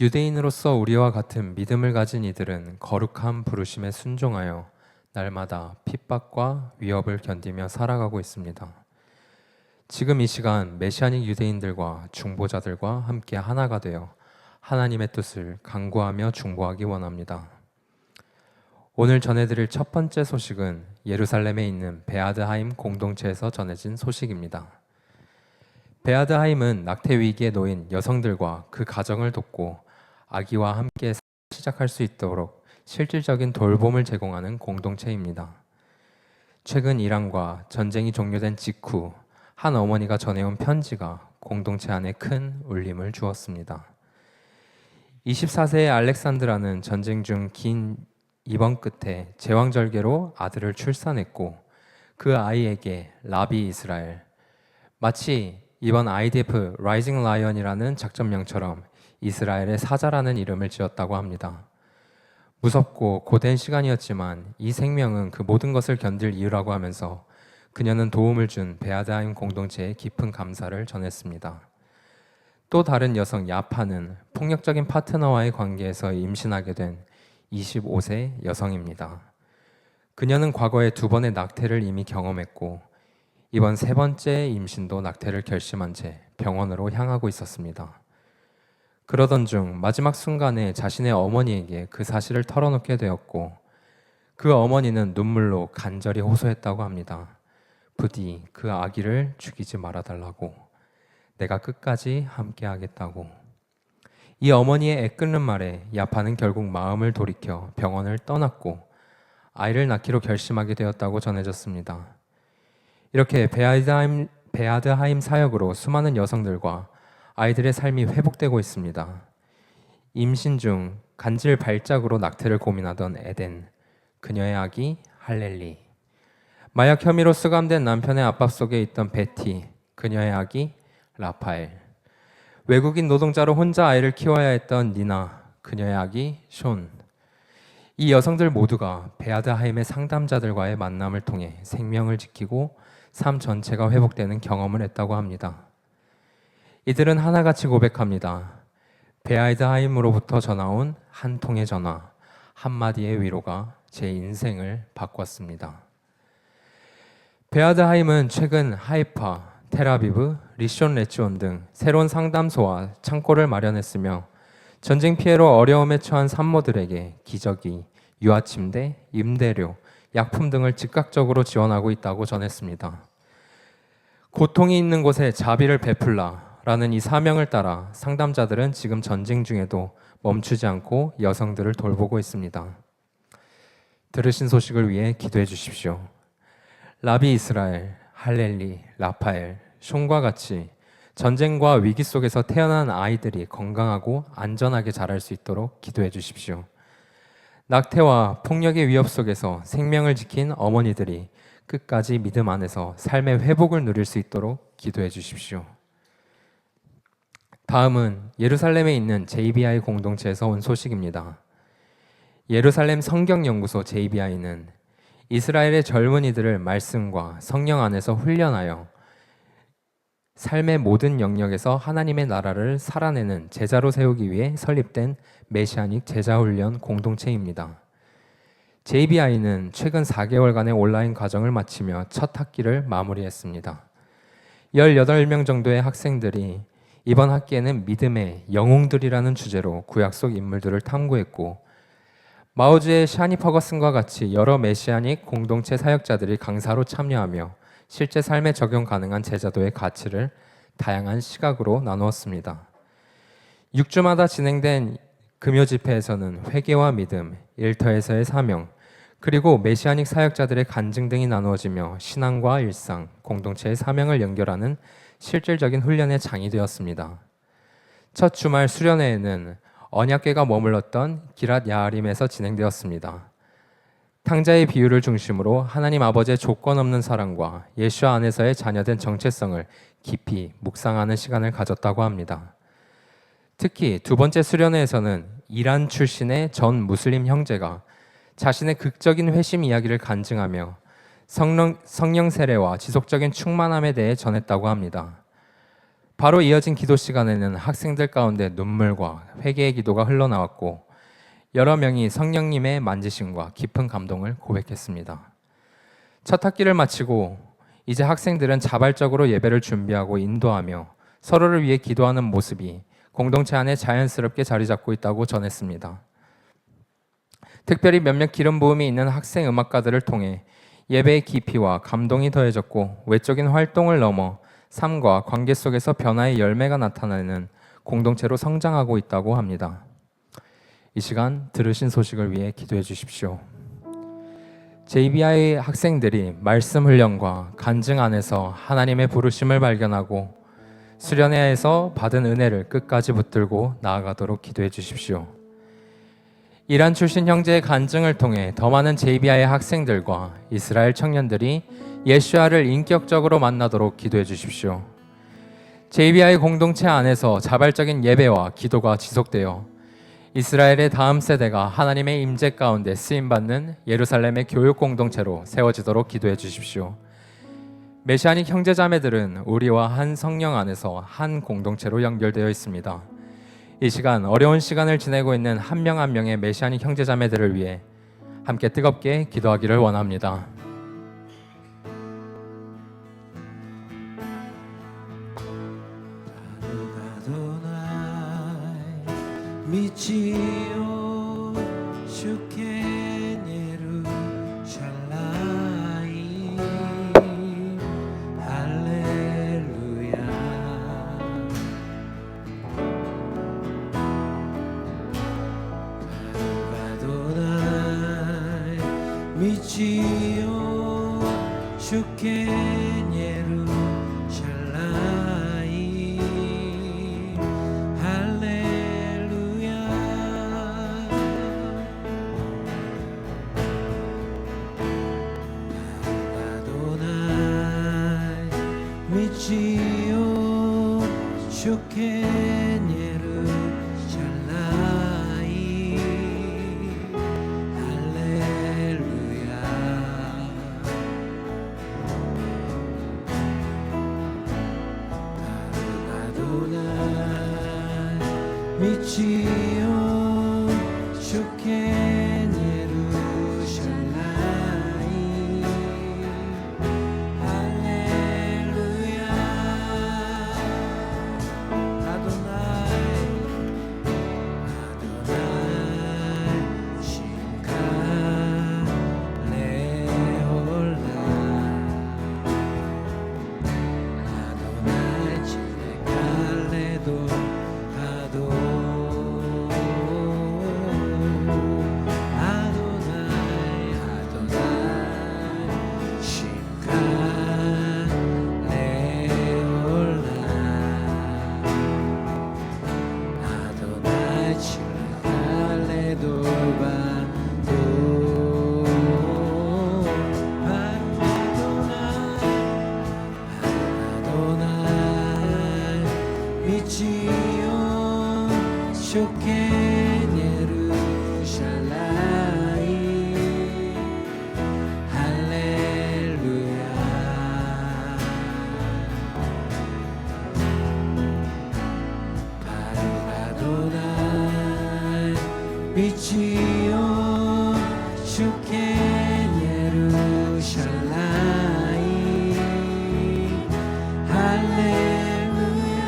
유대인으로서 우리와 같은 믿음을 가진 이들은 거룩한 부르심에 순종하여 날마다 핍박과 위협을 견디며 살아가고 있습니다. 지금 이 시간 메시아닉 유대인들과 중보자들과 함께 하나가 되어 하나님의 뜻을 간구하며 중보하기 원합니다. 오늘 전해드릴 첫 번째 소식은 예루살렘에 있는 베아드하임 공동체에서 전해진 소식입니다. 베아드하임은 낙태 위기에 놓인 여성들과 그 가정을 돕고 아기와 함께 시작할 수 있도록 실질적인 돌봄을 제공하는 공동체입니다. 최근 이란과 전쟁이 종료된 직후 한 어머니가 전해온 편지가 공동체 안에 큰 울림을 주었습니다. 24세의 알렉산드라는 전쟁 중 긴 입원 끝에 제왕절개로 아들을 출산했고 그 아이에게 라비 이스라엘, 마치 이번 IDF 라이징 라이언이라는 작전명처럼 이스라엘의 사자라는 이름을 지었다고 합니다. 무섭고 고된 시간이었지만 이 생명은 그 모든 것을 견딜 이유라고 하면서 그녀는 도움을 준 베아드하임 공동체에 깊은 감사를 전했습니다. 또 다른 여성 야파는 폭력적인 파트너와의 관계에서 임신하게 된 25세 여성입니다. 그녀는 과거에 2번의 낙태를 이미 경험했고 이번 3번째 임신도 낙태를 결심한 채 병원으로 향하고 있었습니다. 그러던 중 마지막 순간에 자신의 어머니에게 그 사실을 털어놓게 되었고 그 어머니는 눈물로 간절히 호소했다고 합니다. 부디 그 아기를 죽이지 말아달라고, 내가 끝까지 함께하겠다고. 이 어머니의 애끓는 말에 야파는 결국 마음을 돌이켜 병원을 떠났고 아이를 낳기로 결심하게 되었다고 전해졌습니다. 이렇게 베아드하임 사역으로 수많은 여성들과 아이들의 삶이 회복되고 있습니다. 임신 중 간질 발작으로 낙태를 고민하던 에덴, 그녀의 아기 할렐리, 마약 혐의로 수감된 남편의 압박 속에 있던 베티, 그녀의 아기 라파엘, 외국인 노동자로 혼자 아이를 키워야 했던 니나, 그녀의 아기 숀. 이 여성들 모두가 베아드하임의 상담자들과의 만남을 통해 생명을 지키고 삶 전체가 회복되는 경험을 했다고 합니다. 이들은 하나같이 고백합니다. 베아드하임으로부터 전화온 한 통의 전화, 한마디의 위로가 제 인생을 바꿨습니다. 베아드하임은 최근 하이파, 텔아비브, 리숀 레치온 등 새로운 상담소와 창고를 마련했으며 전쟁 피해로 어려움에 처한 산모들에게 기저귀, 유아침대, 임대료, 약품 등을 즉각적으로 지원하고 있다고 전했습니다. 고통이 있는 곳에 자비를 베풀라라는 이 사명을 따라 상담자들은 지금 전쟁 중에도 멈추지 않고 여성들을 돌보고 있습니다. 들으신 소식을 위해 기도해 주십시오. 라비 이스라엘, 할렐리, 라파엘, 숀과 같이 전쟁과 위기 속에서 태어난 아이들이 건강하고 안전하게 자랄 수 있도록 기도해 주십시오. 낙태와 폭력의 위협 속에서 생명을 지킨 어머니들이 끝까지 믿음 안에서 삶의 회복을 누릴 수 있도록 기도해 주십시오. 다음은 예루살렘에 있는 JBI 공동체에서 온 소식입니다. 예루살렘 성경연구소 JBI는 이스라엘의 젊은이들을 말씀과 성령 안에서 훈련하여 삶의 모든 영역에서 하나님의 나라를 살아내는 제자로 세우기 위해 설립된 메시아닉 제자훈련 공동체입니다. JBI는 최근 4개월간의 온라인 과정을 마치며 첫 학기를 마무리했습니다. 18명 정도의 학생들이 이번 학기에는 믿음의 영웅들이라는 주제로 구약 속 인물들을 탐구했고, 마우즈의 샤니 퍼거슨과 같이 여러 메시아닉 공동체 사역자들이 강사로 참여하며 실제 삶에 적용 가능한 제자도의 가치를 다양한 시각으로 나누었습니다. 6주마다 진행된 금요 집회에서는 회개와 믿음, 일터에서의 사명, 그리고 메시아닉 사역자들의 간증 등이 나누어지며 신앙과 일상, 공동체의 사명을 연결하는 실질적인 훈련의 장이 되었습니다. 첫 주말 수련회에는 언약궤가 머물렀던 기랏 야아림에서 진행되었습니다. 탕자의 비유를 중심으로 하나님 아버지의 조건 없는 사랑과 예수와 안에서의 자녀된 정체성을 깊이 묵상하는 시간을 가졌다고 합니다. 특히 두 번째 수련회에서는 이란 출신의 전 무슬림 형제가 자신의 극적인 회심 이야기를 간증하며 성령 세례와 지속적인 충만함에 대해 전했다고 합니다. 바로 이어진 기도 시간에는 학생들 가운데 눈물과 회개의 기도가 흘러나왔고, 여러 명이 성령님의 만지심과 깊은 감동을 고백했습니다. 첫 학기를 마치고 이제 학생들은 자발적으로 예배를 준비하고 인도하며 서로를 위해 기도하는 모습이 공동체 안에 자연스럽게 자리 잡고 있다고 전했습니다. 특별히 몇몇 기름 부음이 있는 학생 음악가들을 통해 예배의 깊이와 감동이 더해졌고, 외적인 활동을 넘어 삶과 관계 속에서 변화의 열매가 나타나는 공동체로 성장하고 있다고 합니다. 이 시간 들으신 소식을 위해 기도해 주십시오. JBI 학생들이 말씀 훈련과 간증 안에서 하나님의 부르심을 발견하고 수련회에서 받은 은혜를 끝까지 붙들고 나아가도록 기도해 주십시오. 이란 출신 형제의 간증을 통해 더 많은 JBI 학생들과 이스라엘 청년들이 예수아를 인격적으로 만나도록 기도해 주십시오. JBI 공동체 안에서 자발적인 예배와 기도가 지속되어 이스라엘의 다음 세대가 하나님의 임재 가운데 쓰임받는 예루살렘의 교육 공동체로 세워지도록 기도해 주십시오. 메시아닉 형제자매들은 우리와 한 성령 안에서 한 공동체로 연결되어 있습니다. 이 시간 어려운 시간을 지내고 있는 한 명 한 명의 메시아닉 형제자매들을 위해 함께 뜨겁게 기도하기를 원합니다. 미치오 슈케네루 샬라이 할렐루야 아도나이 미치오 슈케네루 샬라이 미치오 슈케네루 샬라이 할렐루야 아도나이 미치오 슈케네루 샬라이 할렐루야 미치요 주께 예루살렘 할렐루야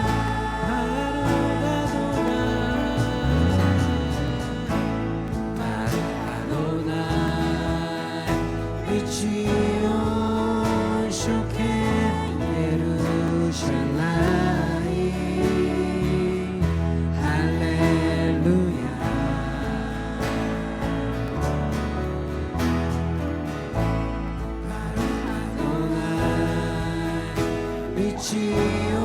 바로 아도나이 미치요 주께 예루살렘 할렐루야 미치요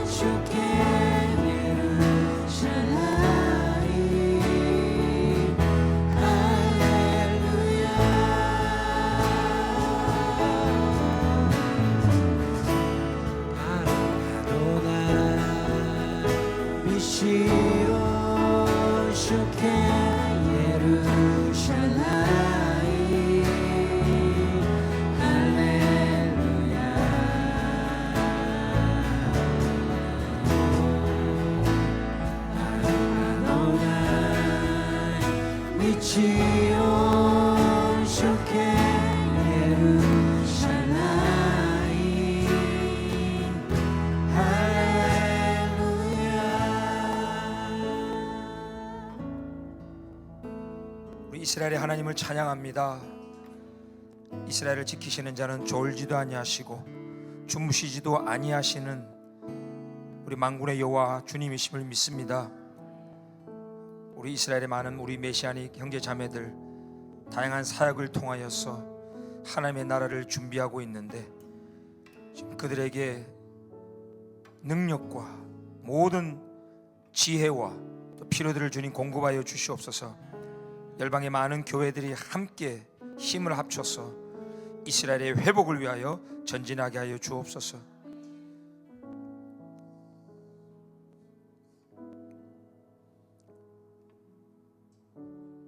주께 예루살렘 할렐루야 아도나이 미치요 주께 예루살렘 미치요 주께 예루살렘 할렐루야. 우리 이스라엘의 하나님을 찬양합니다. 이스라엘을 지키시는 자는 졸지도 아니하시고 주무시지도 아니하시는 우리 만군의 여호와 주님이심을 믿습니다. 우리 이스라엘의 많은 우리 메시아닉 형제 자매들 다양한 사역을 통하여서 하나님의 나라를 준비하고 있는데 지금 그들에게 능력과 모든 지혜와 또 필요들을 주님 공급하여 주시옵소서. 열방의 많은 교회들이 함께 힘을 합쳐서 이스라엘의 회복을 위하여 전진하게 하여 주옵소서.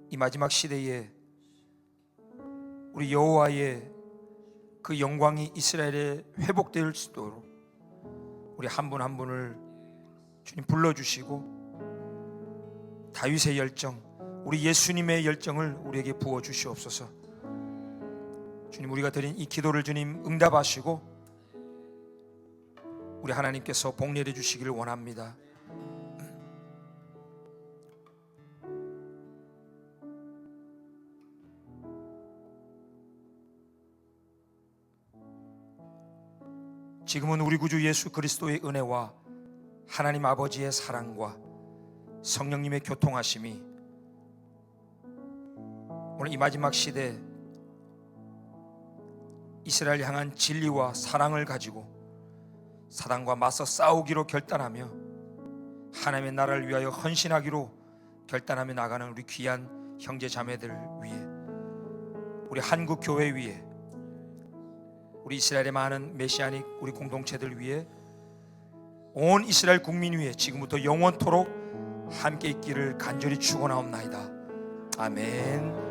이 마지막 시대에 우리 여호와의 그 영광이 이스라엘에 회복될 수 있도록 우리 한 분 한 분을 주님 불러주시고 다윗의 열정, 우리 예수님의 열정을 우리에게 부어 주시옵소서. 주님, 우리가 드린 이 기도를 주님 응답하시고 우리 하나님께서 복 내려 주시기를 원합니다. 지금은 우리 구주 예수 그리스도의 은혜와 하나님 아버지의 사랑과 성령님의 교통하심이 오늘 이 마지막 시대 이스라엘 향한 진리와 사랑을 가지고 사단과 맞서 싸우기로 결단하며 하나님의 나라를 위하여 헌신하기로 결단하며 나가는 우리 귀한 형제 자매들 위해, 우리 한국 교회 위에, 우리 이스라엘의 많은 메시아닉 우리 공동체들 위해, 온 이스라엘 국민 위에 지금부터 영원토록 함께 있기를 간절히 축원하옵나이다. 아멘.